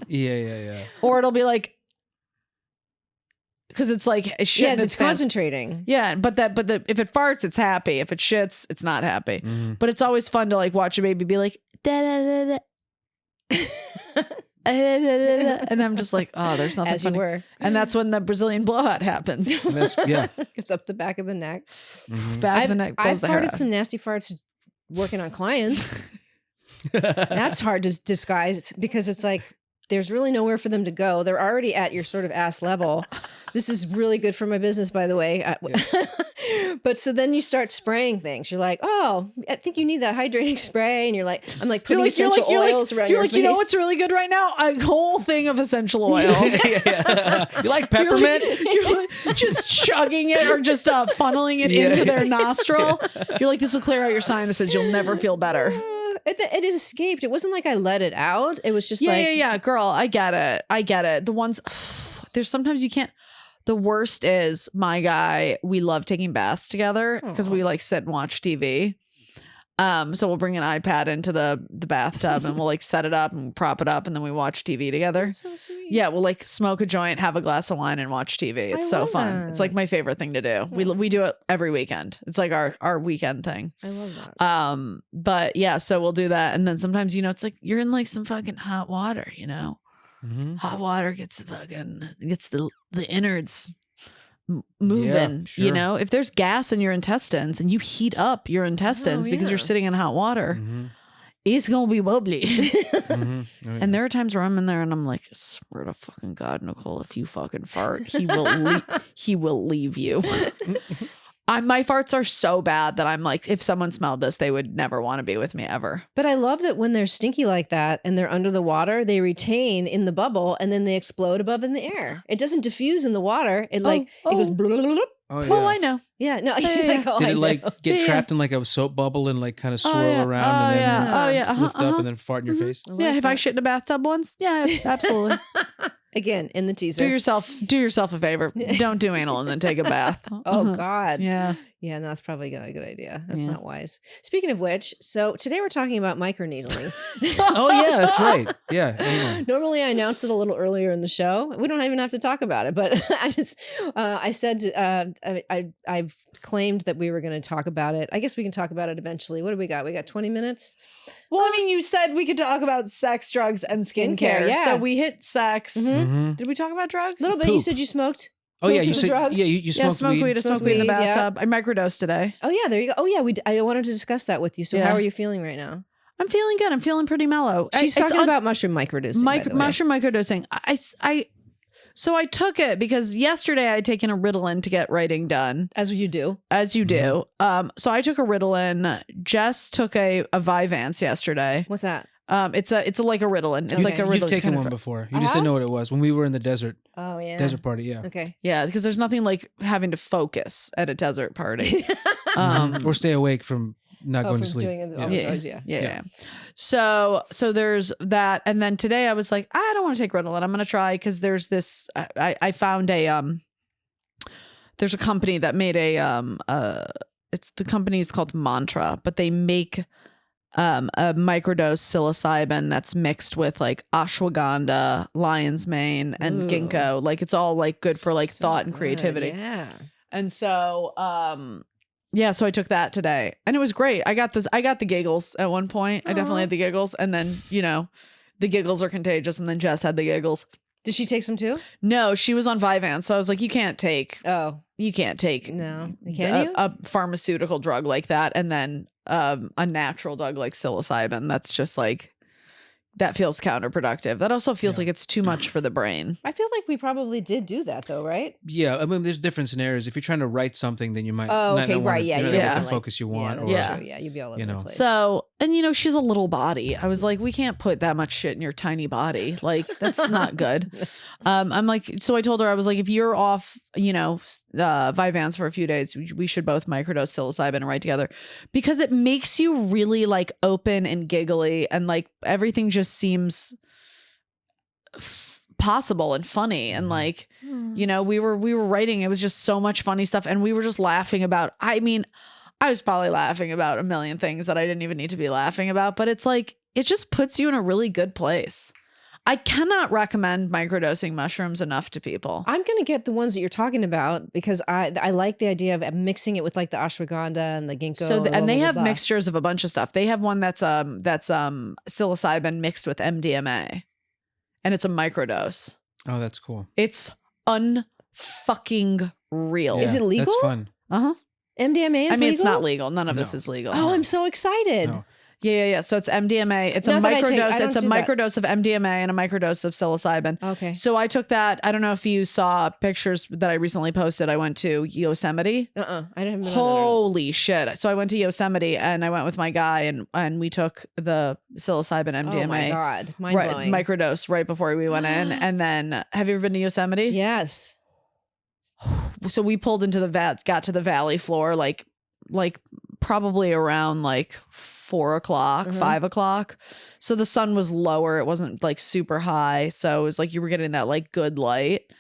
Yeah. Or it'll be like, because it's like shit. Yes, it's concentrating. Yeah, but if it farts, it's happy. If it shits, it's not happy. Mm-hmm. But it's always fun to like watch a baby be like, da da da da. And I'm just like, oh, there's nothing as funny. You were. And that's when the Brazilian blowout happens. Yeah. It's up the back of the neck. Mm-hmm. Back of the neck. I've the hair farted out. some nasty farts working on clients. That's hard to disguise because it's like there's really nowhere for them to go. They're already at your sort of ass level. This is really good for my business, by the way. But so then you start spraying things. You're like, oh, I think you need that hydrating spray. And you're like, I'm like putting essential oils around your face. You know what's really good right now? A whole thing of essential oil. You like peppermint? You're like just chugging it or just funneling it into their nostril. You're like, this will clear out your sinuses. You'll never feel better. It escaped. It wasn't like I let it out. It was just yeah, girl. I get it. The ones there's sometimes you can't. The worst is my guy. We love taking baths together because we like sit and watch TV. So we'll bring an iPad into the bathtub and we'll like set it up and prop it up and then we watch TV together. That's so sweet. Yeah, we'll like smoke a joint, have a glass of wine, and watch TV. It's so fun. That. It's like my favorite thing to do. Yeah. We do it every weekend. It's like our weekend thing. I love that. But yeah, so we'll do that, and then sometimes it's like you're in like some fucking hot water, Mm-hmm. Hot water gets the innards moving. Yeah, sure. If there's gas in your intestines and you heat up your intestines because you're sitting in hot water. Mm-hmm. It's gonna be bubbly. Mm-hmm. Oh, yeah. And there are times where I'm in there and I'm like, I swear to fucking God, Nicole, if you fucking fart, he will leave you. My farts are so bad that I'm like, if someone smelled this, they would never want to be with me ever. But I love that when they're stinky like that and they're under the water, they retain in the bubble and then they explode above in the air. It doesn't diffuse in the water. It it goes. Blah, blah, blah, blah. Oh, yeah. I know. Yeah, no. Yeah. Did it like get trapped in like a soap bubble and like kind of swirl around and then lift up and then fart in your face? Yeah, have I shit in a bathtub once? Yeah, absolutely. Again, in the teaser. Do yourself a favor. Don't do anal and then take a bath. Oh God. Yeah. Yeah, no, that's probably a good idea. That's not wise. Speaking of which, so today we're talking about microneedling. Oh yeah, that's right. Yeah. Anyway. Normally I announce it a little earlier in the show. We don't even have to talk about it, but I said I've claimed that we were going to talk about it. I guess we can talk about it eventually. What do we got? We got 20 minutes. Well, I mean, you said we could talk about sex, drugs, and skincare. Yeah. So we hit sex. Mm-hmm. Did we talk about drugs? A little bit. Poop. You said you smoked. Oh yeah, you Poop is a said drug? you smoked weed. I smoked weed in the weed, bathtub. I microdosed today. Oh yeah, there you go. Oh yeah, I wanted to discuss that with you. So how are you feeling right now? I'm feeling good. I'm feeling pretty mellow. She's talking about mushroom microdosing. Mushroom microdosing. So I took it because yesterday I had taken a Ritalin to get writing done. As you do. So I took a Ritalin. Jess took a Vyvanse yesterday. What's that? It's like a Ritalin. It's like a Ritalin. You've taken one before. You just didn't know what it was when we were in the desert. Oh yeah. Desert party. Yeah. Okay. Yeah, because there's nothing like having to focus at a desert party. Or stay awake from not going to sleep. Doing all the drugs, yeah. So there's that, and then today I was like, I don't want to take Ritalin. I'm going to try because there's this. I found there's a company that made the company is called Mantra, but they make a microdose psilocybin that's mixed with like ashwagandha, lion's mane, and ginkgo. Like it's all like good for like thought and creativity. Yeah. And so so I took that today and it was great. I got the giggles at one point. I definitely had the giggles, and then the giggles are contagious, and then Jess had the giggles. Did she take some too? No, she was on Vyvanse, so I was like, you can't take no, can you? A pharmaceutical drug like that and then a natural drug like psilocybin. That's just like, that feels counterproductive. That also feels like it's too much for the brain. I feel like we probably did do that though, right? Yeah, I mean, there's different scenarios. If you're trying to write something, then you might. Yeah, the focus you want. True. Yeah, you'd be all over the place. So, and she's a little body. I was like, we can't put that much shit in your tiny body. Like, that's not good. I'm like, so I told her, I was like, if you're off, Vyvanse for a few days, we should both microdose psilocybin and write together, because it makes you really like open and giggly, and like everything just seems possible and funny, and like we were writing, it was just so much funny stuff, and we were just laughing about, I mean, I was probably laughing about a million things that I didn't even need to be laughing about, but it's like it just puts you in a really good place. I cannot recommend microdosing mushrooms enough to people. I'm going to get the ones that you're talking about because I like the idea of mixing it with like the ashwagandha and the ginkgo. So and they have mixtures of a bunch of stuff. They have one that's psilocybin mixed with MDMA, and it's a microdose. Oh, that's cool. It's unfucking real. Yeah, is it legal? That's fun. MDMA is legal? It's not legal. None of this is legal. Oh, I'm so excited. No. Yeah. So it's MDMA. It's a microdose. It's a microdose of MDMA and a microdose of psilocybin. Okay. So I took that. I don't know if you saw pictures that I recently posted. I went to Yosemite. I didn't. Holy shit! So I went to Yosemite and I went with my guy and we took the psilocybin MDMA. Oh my god, mind blowing. Microdose right before we went in. And then, have you ever been to Yosemite? Yes. So we pulled into got to the valley floor like probably around like 4 o'clock, 5 o'clock. So the sun was lower. It wasn't like super high. So it was like you were getting that like good light.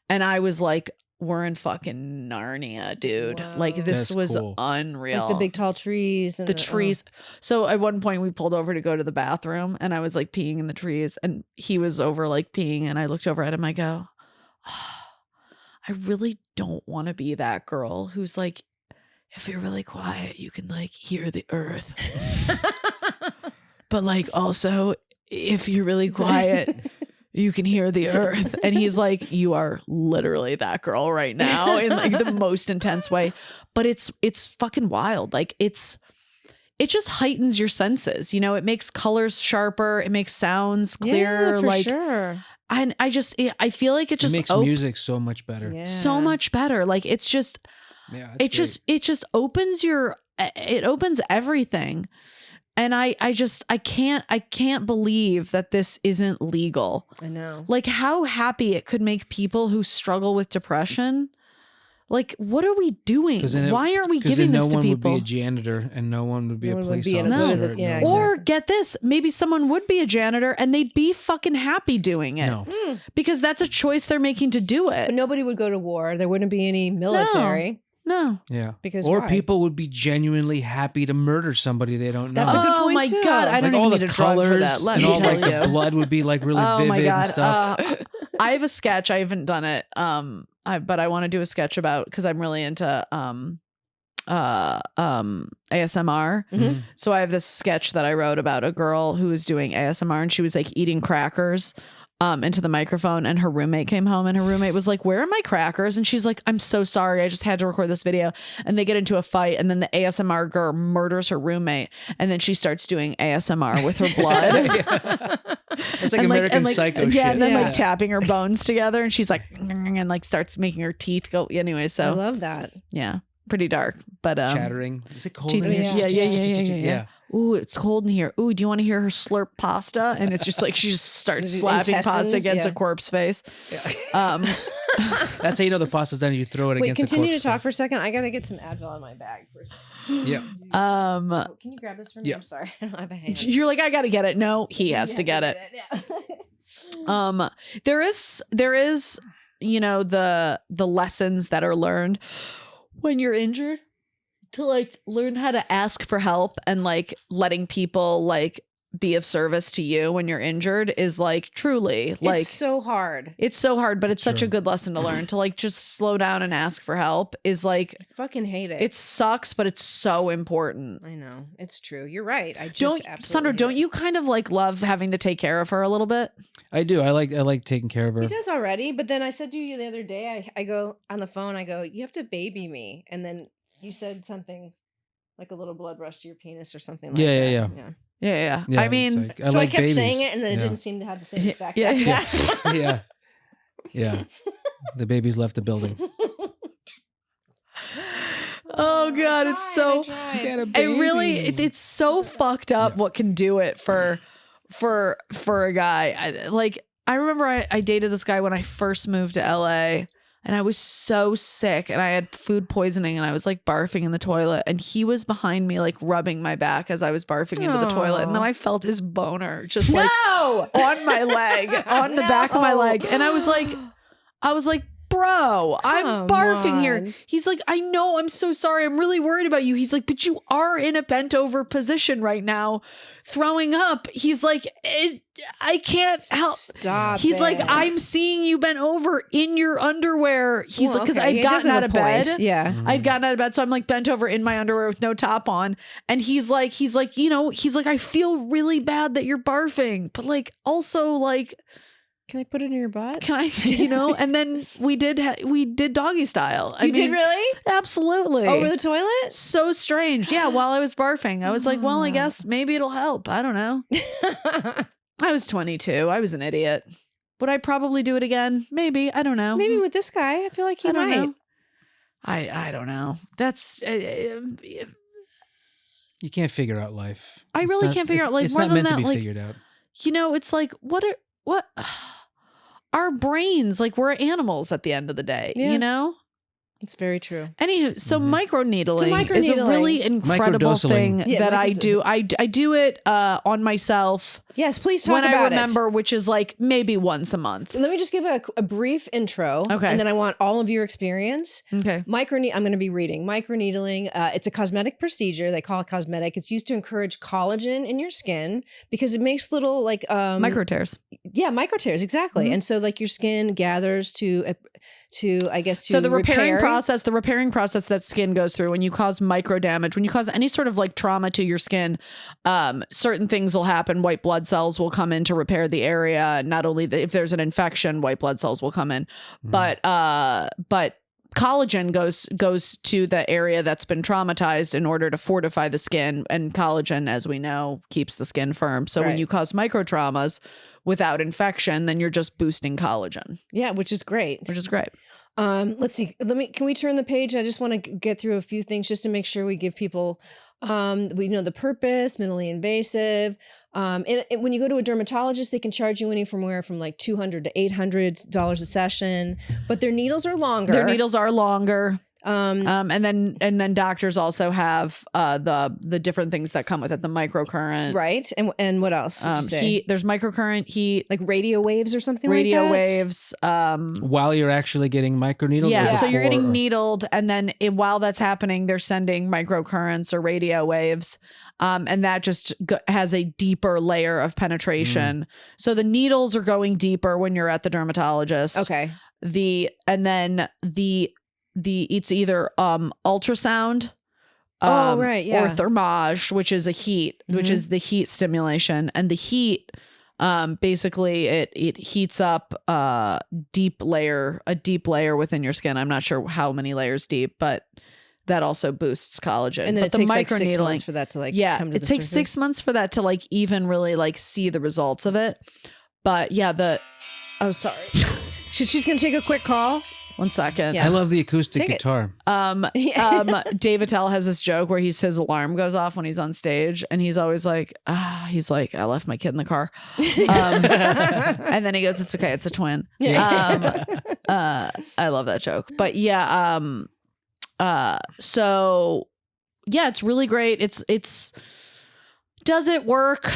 And I was like, we're in fucking Narnia, dude. Wow. Like this was cool. Unreal. Like the big tall trees. And the trees. So at one point we pulled over to go to the bathroom and I was like peeing in the trees and he was over like peeing and I looked over at him. I go, I really don't want to be that girl who's like, if you're really quiet, you can like hear the earth. But like also, if you're really quiet, you can hear the earth. And he's like, you are literally that girl right now in like the most intense way. But it's fucking wild. Like it just heightens your senses. It makes colors sharper. It makes sounds clearer. Yeah, for sure. And I feel like it makes music so much better. Yeah. So much better. Like it's just. Yeah, it just opens it opens everything. And I can't believe that this isn't legal. I know. Like how happy it could make people who struggle with depression. Like, what are we doing? Why aren't we giving this to people? No one would be a janitor and no one would be a police officer. Exactly. Or get this, maybe someone would be a janitor and they'd be fucking happy doing it. No. Because that's a choice they're making to do it. But nobody would go to war. There wouldn't be any military. No. Yeah. Because or people would be genuinely happy to murder somebody they don't know. That's a good point. Oh my god, I don't even need a drug for that. Let me tell you. The blood would be like really vivid and stuff. I have a sketch. I haven't done it. But I want to do a sketch about because I'm really into ASMR. Mm-hmm. So I have this sketch that I wrote about a girl who was doing ASMR and she was like eating crackers into the microphone, and her roommate came home and her roommate was like, where are my crackers? And she's like, I'm so sorry, I just had to record this video. And they get into a fight and then the ASMR girl murders her roommate and then she starts doing ASMR with her blood. It's like American Psycho shit. Yeah, and then like tapping her bones together and she's like and like starts making her teeth go anyway. So I love that. Yeah. pretty dark. But chattering. Is it cold in here? here? Yeah. Ooh, it's cold in here. Ooh, do you want to hear her slurp pasta? And it's just like she just starts slapping pasta against a corpse face. Yeah. That's how you know the pasta's done. You throw it against. Continue to talk for a second. I gotta get some Advil in my bag for a second. Yeah. Can you grab this for me? I'm sorry, I don't have a hand. You're like, I gotta get it. No, he has to get it. Yeah. There is, the lessons that are learned when you're injured, to like learn how to ask for help, and like letting people like be of service to you when you're injured is like truly like it's so hard. It's so hard, but it's such a good lesson to learn, to like just slow down and ask for help is like, I fucking hate it. It sucks, but it's so important. I know. It's true. You're right. I just Sandra, don't you kind of like love having to take care of her a little bit? I do. I like taking care of her. He does already, but then I said to you the other day, I go on the phone, I go, you have to baby me. And then you said something like a little blood rush to your penis or something like that. Yeah. Yeah, I mean, like, I kept saying it, and then it didn't seem to have the same effect. Yeah. The baby's left the building. Oh God, it's so. It's so fucked up. What can do it for a guy? I remember I dated this guy when I first moved to LA. And I was so sick, and I had food poisoning, and I was like barfing in the toilet, and he was behind me like rubbing my back as I was barfing into the toilet, and then I felt his boner just like on my leg, on the back of my leg, and I was like, bro, I'm barfing here. He's like, I know, I'm so sorry, I'm really worried about you. He's like, but you are in a bent over position right now, throwing up. He's like, I can't help. Stop. He's like, I'm seeing you bent over in your underwear. He's like, because I'd gotten out of bed. Yeah. I'd gotten out of bed. So I'm like bent over in my underwear with no top on. And he's like, I feel really bad that you're barfing, but like, also like, can I put it in your butt? Can I, and then we did doggy style. You did really? Absolutely. Over the toilet? So strange. Yeah. While I was barfing, I was like, well, I guess maybe it'll help. I don't know. I was 22. I was an idiot. Would I probably do it again? Maybe. I don't know. Maybe with this guy. I feel like he might. Know. I don't know. That's... you can't figure out life. I really can't figure out life. It's More not than meant that, to be figured out. It's like, what our brains, like we're animals at the end of the day, It's very true. Anywho, so microneedling is a really incredible thing that I do. I do it on myself. Yes, please talk about it. When I remember, which is like maybe once a month. Let me just give a brief intro. Okay. And then I want all of your experience. Okay. I'm going to be reading. Microneedling, it's a cosmetic procedure. They call it cosmetic. It's used to encourage collagen in your skin because it makes little like... micro tears. Yeah, micro tears, exactly. Mm-hmm. And so like your skin gathers to so the repairing process that skin goes through when you cause micro damage, when you cause any sort of like trauma to your skin, certain things will happen. White blood cells will come in to repair the area. Not only if there's an infection, white blood cells will come in, but collagen goes to the area that's been traumatized in order to fortify the skin, and collagen, as we know, keeps the skin firm. So when you cause micro traumas without infection, then you're just boosting collagen. Yeah, which is great. Let's see. Can we turn the page? I just want to get through a few things just to make sure we give people, we know the purpose, minimally invasive. When you go to a dermatologist, they can charge you anywhere from like $200 to $800 a session, but their needles are longer. And then doctors also have the different things that come with it, the microcurrent, right? And what else? Heat. There's microcurrent, heat, like radio waves or something. Radio waves. While you're actually getting microneedled. Yeah. So you're getting needled, and then while that's happening, they're sending microcurrents or radio waves. And that just has a deeper layer of penetration. So the needles are going deeper when you're at the dermatologist. Okay. It's either ultrasound or thermage, which is a heat, which is the heat stimulation. And the heat basically it heats up a deep layer within your skin. I'm not sure how many layers deep, but that also boosts collagen. And then it takes like 6 months for that to like come to the surface. It takes 6 months for that to like even really like see the results of it. But yeah, sorry. She's gonna take a quick call. 1 second. I love the acoustic Take it. guitar. Dave Attell has this joke where his alarm goes off when he's on stage, and he's always like, I left my kid in the car. And then he goes, it's okay, it's a twin. I love that joke. But yeah, so yeah, it's really great. It's does it work?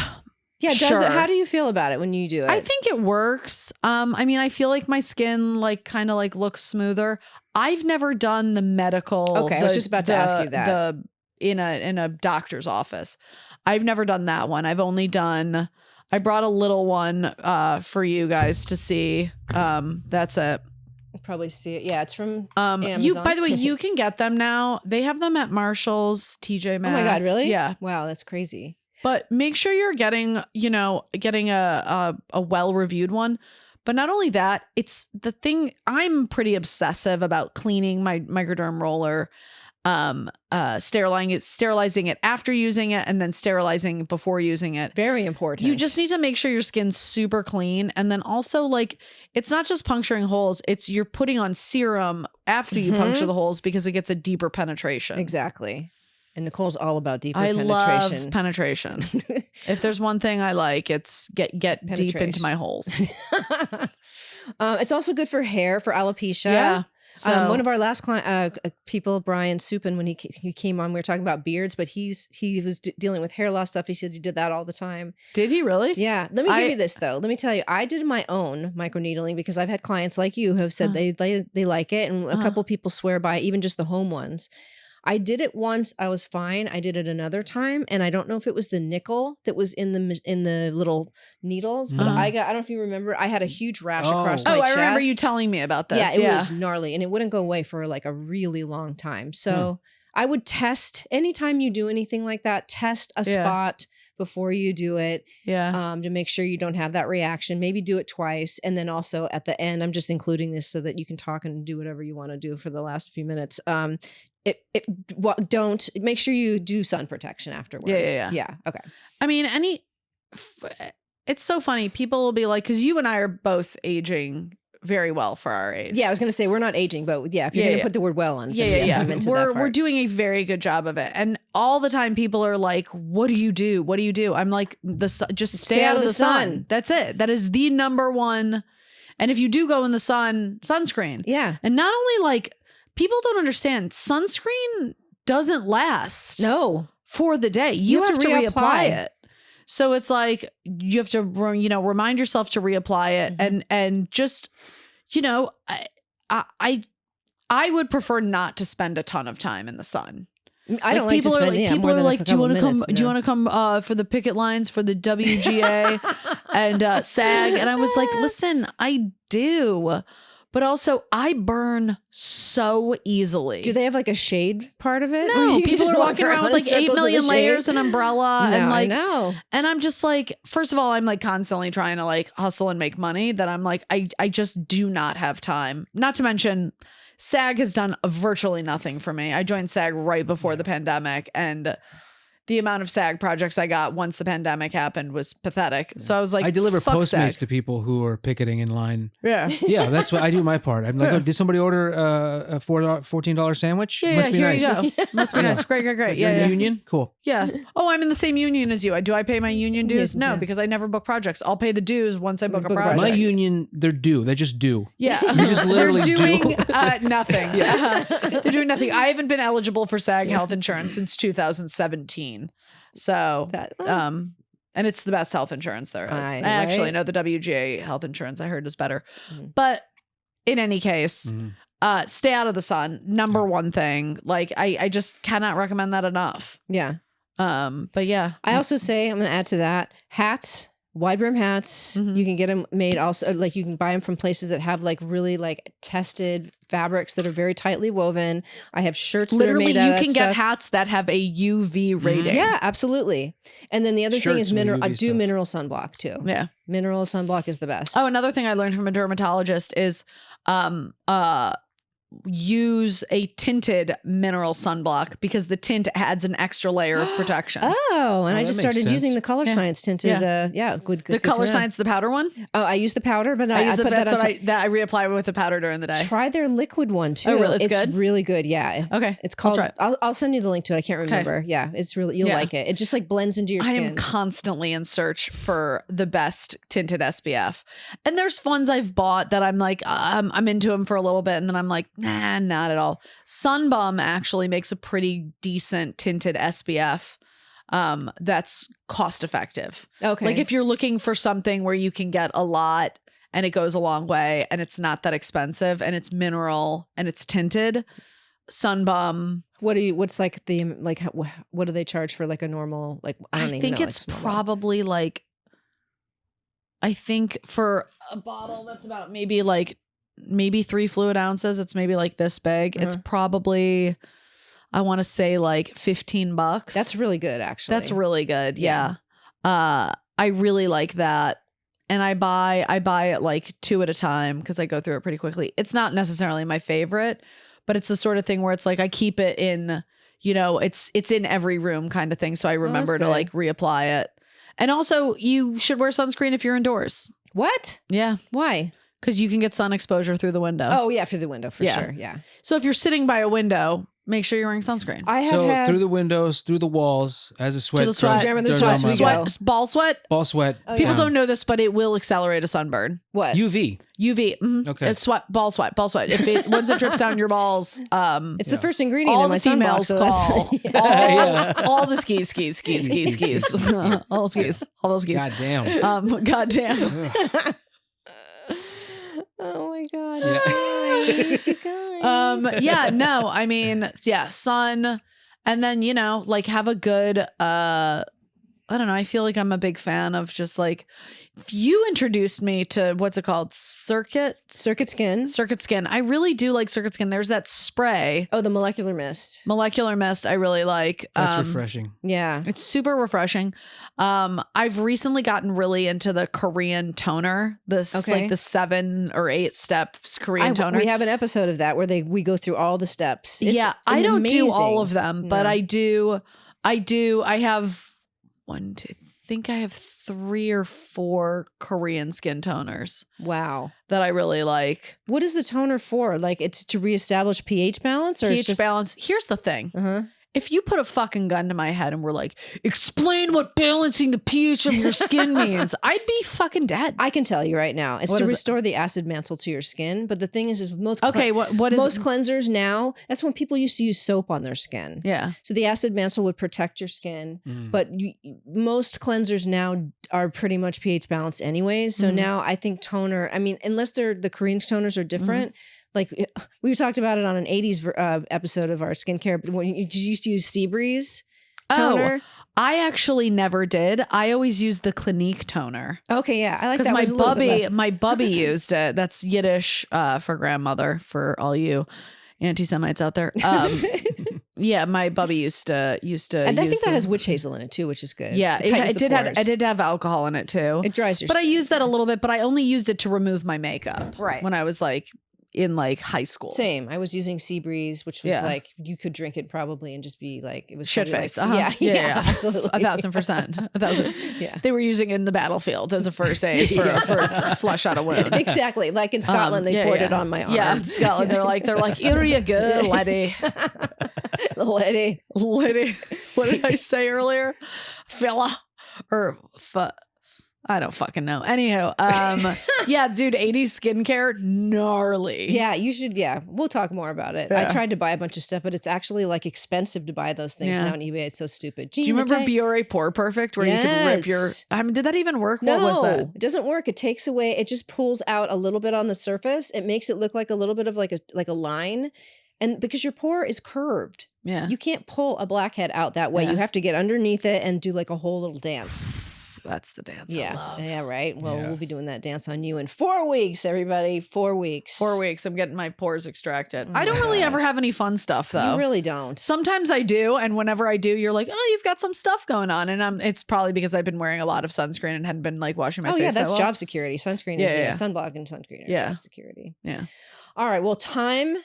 Yeah, does it? How do you feel about it when you do it? I think it works. I mean, I feel like my skin like kind of like looks smoother. I've never done the medical. Okay, I was just about to ask you that. In a doctor's office. I've never done that one. I've only done. I brought a little one for you guys to see. That's it. You'll probably see it. Yeah, it's from Amazon. By the way, you can get them now. They have them at Marshall's, TJ Maxx. Oh my God, really? Yeah. Wow, that's crazy. But make sure you're getting a well-reviewed one. But not only that, it's the thing. I'm pretty obsessive about cleaning my microderm roller, sterilizing it after using it, and then sterilizing before using it. Very important. You just need to make sure your skin's super clean. And then also, like, it's not just puncturing holes, it's you're putting on serum after you puncture the holes because it gets a deeper penetration. Exactly. And Nicole's all about deeper penetration. I love penetration. If there's one thing I like, it's get deep into my holes. It's also good for hair, for alopecia. Yeah. So one of our last people, Brian Supin, when he came on, we were talking about beards, but he was dealing with hair loss stuff. He said he did that all the time. Did he really? Yeah. Let me give you this though. Let me tell you, I did my own microneedling because I've had clients like you who have said they like it, and a couple people swear by even just the home ones. I did it once. I was fine. I did it another time, and I don't know if it was the nickel that was in the little needles, but I don't know if you remember. I had a huge rash across my chest. I remember you telling me about this. Yeah, it was gnarly, and it wouldn't go away for like a really long time. So I would test anytime you do anything like that. Test a spot before you do it, to make sure you don't have that reaction. Maybe do it twice, and then also at the end, I'm just including this so that you can talk and do whatever you want to do for the last few minutes. Don't make sure you do sun protection afterwards. Yeah. Okay. I mean, it's so funny. People will be like, because you and I are both aging very well for our age. Yeah, I was going to say we're not aging, but yeah, if you're going to put the word well on, we're doing a very good job of it. And all the time, people are like, "What do you do? What do you do?" I'm like, just stay out of the sun. That's it. That is the number one. And if you do go in the sun, sunscreen. Yeah. And not only like. People don't understand sunscreen doesn't last. No. For the day. You have to reapply it. So it's like you have to, remind yourself to reapply it, and just, I would prefer not to spend a ton of time in the sun. I don't like to spend, people are like, do you want to come? Do you want to come for the picket lines for the WGA and SAG? And I was like, listen, I do. But also, I burn so easily. Do they have like a shade part of it? No, people are walking around with like 8 million layers and umbrella. No, and like, I know. And I'm just like, first of all, I'm like constantly trying to like hustle and make money that I'm like, I just do not have time. Not to mention, SAG has done virtually nothing for me. I joined SAG right before the pandemic, and the amount of SAG projects I got once the pandemic happened was pathetic. So I was like, I deliver Postmates SAG. to people who are picketing in line. Yeah. Yeah, that's what I do my part. I'm like, did somebody order a $14 sandwich? Yeah, Must be here nice. you go. Must be nice. Great. You're Yeah, in the union? Cool. Yeah. Oh, I'm in the same union as you. Do I pay my union dues? No, because I never book projects. I'll pay the dues once I book a project. My union, they're due. They just do. Yeah. You just literally they're doing nothing. Yeah. They're doing nothing. I haven't been eligible for SAG health insurance since 2017. So, and it's the best health insurance there is. I actually know the WGA health insurance I heard is better. But in any case, stay out of the sun. Number one thing. Like I just cannot recommend that enough. Yeah. But yeah. I also say, I'm going to add to that, hats, wide brim hats. You can get them made also, like you can buy them from places that have like really like tested fabrics that are very tightly woven. I have shirts that are made out of that you can stuff. get hats that have a UV rating. Yeah, absolutely. And then the other thing is I do mineral sunblock too. Yeah. Mineral sunblock is the best. Oh, another thing I learned from a dermatologist is use a tinted mineral sunblock because the tint adds an extra layer of protection. Oh, and I just started sense. using the Color Science tinted. Good. The Color Science, the powder one? Oh, I use the powder, but I put that on. I reapply with the powder during the day. Try their liquid one too. Oh, really? It's good? Really good. Yeah. Okay. It's called. I'll send you the link to it. I can't remember. Okay. Yeah, it's really you'll like it. It just like blends into your skin. I am constantly in search for the best tinted SPF, and there's ones I've bought that I'm like I'm into them for a little bit, and then I'm like, nah, not at all. Sunbum actually makes a pretty decent tinted SPF that's cost effective. Okay. Like if you're looking for something where you can get a lot and it goes a long way and it's not that expensive and it's mineral and it's tinted, Sunbum. What's like the like what do they charge for like a normal like I think it's probably like I think for a bottle that's about maybe 3 fluid ounces, it's maybe like this big. It's probably, I want to say like $15. That's really good, actually. That's really good. Yeah. I really like that. And I buy it like 2 at a time because I go through it pretty quickly. It's not necessarily my favorite, but it's the sort of thing where it's like I keep it in, it's in every room kind of thing. So I remember to like reapply it. And also you should wear sunscreen if you're indoors. What? Yeah. Why? Because you can get sun exposure through the window. Oh, yeah, through the window, for sure. Yeah. So if you're sitting by a window, make sure you're wearing sunscreen. Through the windows, through the walls, as a sweat. To the sweat. Ball sweat. Ball sweat. Oh, People don't know this, but it will accelerate a sunburn. What? UV. Mm-hmm. Okay. It's ball sweat. If once it drips down your balls, it's the first ingredient all in my the females sunblock, call all the skis. All those skis. God damn. Goddamn. Oh my God. Yeah. You guys. Sun. And then, like have a good, I don't know. I feel like I'm a big fan of just like, you introduced me to what's it called? Circuit Skin. I really do like Circuit Skin. There's that spray. Oh, the molecular mist. I really like. That's refreshing. Yeah. It's super refreshing. I've recently gotten really into the Korean toner. Like the 7 or 8 steps Korean toner. We have an episode of that where we go through all the steps. It's I don't amazing. do all of them, but I do. I have I have 3 or 4 Korean skin toners. Wow. That I really like. What is the toner for? Like it's to reestablish pH balance? Or pH balance. Here's the thing. If you put a fucking gun to my head and were like, explain what balancing the pH of your skin means, I'd be fucking dead. I can tell you right now. It's to restore the acid mantle to your skin. But the thing is most cleansers now, that's when people used to use soap on their skin. Yeah. So the acid mantle would protect your skin. But most cleansers now are pretty much pH balanced anyways. So now I think toner, unless the Korean toners are different, like we talked about it on an 80s episode of our skincare, but when you used to use Seabreeze toner. I actually never did. I always used the Clinique toner. Okay, yeah. I like that. My bubby used it. That's Yiddish for grandmother for all you anti-Semites out there. Yeah, my bubby used to and I think that has witch hazel in it too, which is good. Yeah, I did have alcohol in it too. It dries your skin. But I used that a little bit, but I only used it to remove my makeup. Right. When I was like in like high school. Same. I was using Seabreeze, which was like you could drink it probably and just be like it was shit faced. Like, yeah, absolutely. 1,000%. Yeah. They were using it in the battlefield as a first aid for to flush out a wound. Exactly. Like in Scotland, they poured it on my arm. Yeah, in Scotland, they're like, here you go, laddie. Lady. What did I say earlier? Fella or I don't fucking know. Anyhow, yeah, dude, 80s skincare, gnarly. Yeah, you should. Yeah, we'll talk more about it. Yeah. I tried to buy a bunch of stuff, but it's actually like expensive to buy those things now on eBay. It's so stupid. Do you remember Biore Pore Perfect where you could rip your? Did that even work? No, what was that? It doesn't work. It takes away. It just pulls out a little bit on the surface. It makes it look like a little bit of like a line, and because your pore is curved, you can't pull a blackhead out that way. You have to get underneath it and do like a whole little dance. That's the dance I love. Yeah, right. Well, we'll be doing that dance on you in 4 weeks, everybody. 4 weeks. 4 weeks. I'm getting my pores extracted. I don't really ever have any fun stuff, though. You really don't. Sometimes I do. And whenever I do, you're like, oh, you've got some stuff going on. And it's probably because I've been wearing a lot of sunscreen and hadn't been like washing my face. Oh, yeah, that's job security. Sunscreen is sunblock and sunscreen are job security. Yeah. All right. Well, time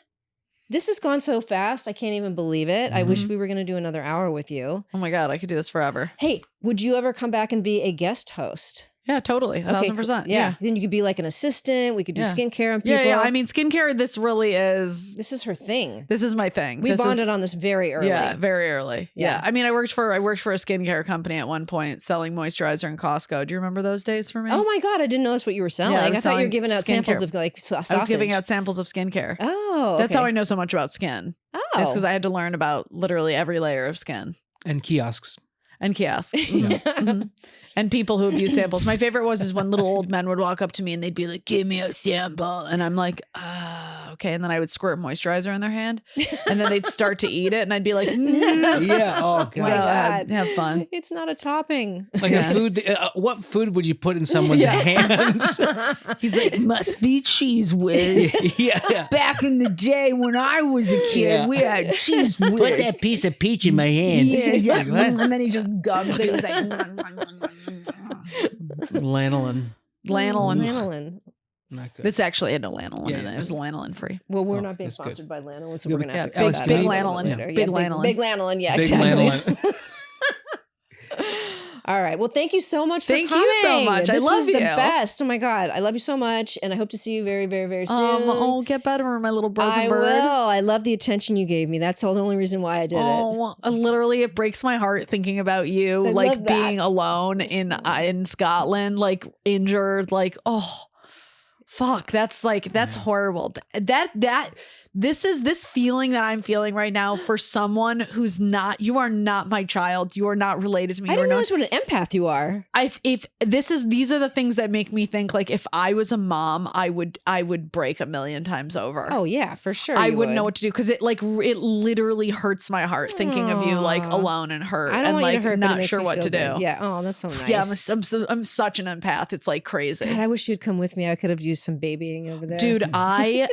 This has gone so fast. I can't even believe it. I wish we were going to do another hour with you. Oh my God, I could do this forever. Hey, would you ever come back and be a guest host? Yeah, totally. 1,000%. Yeah. Then you could be like an assistant. We could do skincare on people. Yeah. I mean, skincare, this really is. This is her thing. This is my thing. We bonded on this very early. Yeah, very early. Yeah. I mean, I worked for a skincare company at one point selling moisturizer in Costco. Do you remember those days for me? Oh my God, I didn't know that's what you were selling. Yeah, I thought you were giving out samples of like sausage. I was giving out samples of skincare. Oh, That's how I know so much about skin. Oh. It's because I had to learn about literally every layer of skin. And kiosks. And kiosks. And people who abuse samples. My favorite was when little old men would walk up to me and they'd be like, give me a sample. And I'm like, okay. And then I would squirt moisturizer in their hand. And then they'd start to eat it. And I'd be like, yeah. Oh, God. My God. Have fun. It's not a topping. Like a food. What food would you put in someone's hand? He's like, must be Cheese Whiz. Yeah. Back in the day when I was a kid, we had Cheese Whiz. Put that piece of peach in my hand. Yeah. Like, what? And then he just gums it. He was like, Lanolin. Not good. This actually had no lanolin in it. Yeah. It was lanolin free. Well, we're not being sponsored by lanolin, so we're going to have to big, cut that big out lanolin. later. Big lanolin. Big lanolin. Yeah, Big exactly. lanolin. All right. Well, thank you so much for coming. Thank you so much. This I love was you. the best. Oh my God. I love you so much. And I hope to see you very, very, very soon. Get better, my little broken I bird. will. I love the attention you gave me. That's the only reason why I did it. Literally, it breaks my heart thinking about you, I like love that. being alone in Scotland, like injured, like, oh, fuck. That's horrible. This feeling that I'm feeling right now for someone who's not, you are not my child. You are not related to me. I didn't realize what an empath you are. These are the things that make me think like if I was a mom, I would break a million times over. Oh yeah, for sure. I wouldn't know what to do because it literally hurts my heart thinking of you like alone and hurt I don't and want like you to hurt, but it not makes sure me what feel to do. good. Yeah. Oh, that's so nice. Yeah, I'm such an empath. It's like crazy. God, I wish you'd come with me. I could have used some babying over there. Dude, I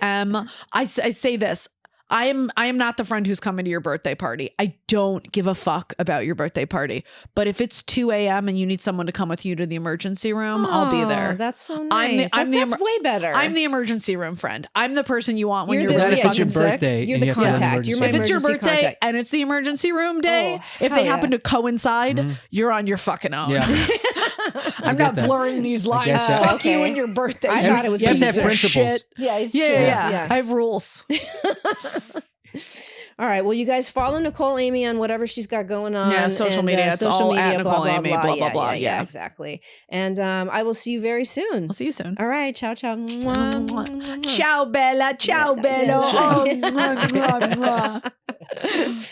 say this. I am not the friend who's coming to your birthday party. I don't give a fuck about your birthday party. But if it's 2 a.m. and you need someone to come with you to the emergency room, I'll be there. That's so nice. That's way better. I'm the emergency room friend. I'm the person you want when you're Glad really if it's your fucking birthday. sick. You're the contact. You're my If it's your emergency birthday contact. and it's the emergency room day, if hell they happen to coincide, you're on your fucking own. Yeah. I'm not blurring these lines. guess so. Fuck Okay. you and your birthday. I thought it was You have to piece have of principles. shit. Yeah, it's Yeah, true. yeah. I have rules. All right. Well, you guys follow Nicole Aimée on whatever she's got going on. Yeah, social media. It's all at Nicole Aimée, blah, blah, blah. Yeah, Yeah. exactly. And I will see you very soon. I'll see you soon. All right. Ciao, ciao. Mwah, mwah, mwah. Ciao, Bella. Ciao, Bello. Yeah. Oh, mwah, mwah, mwah.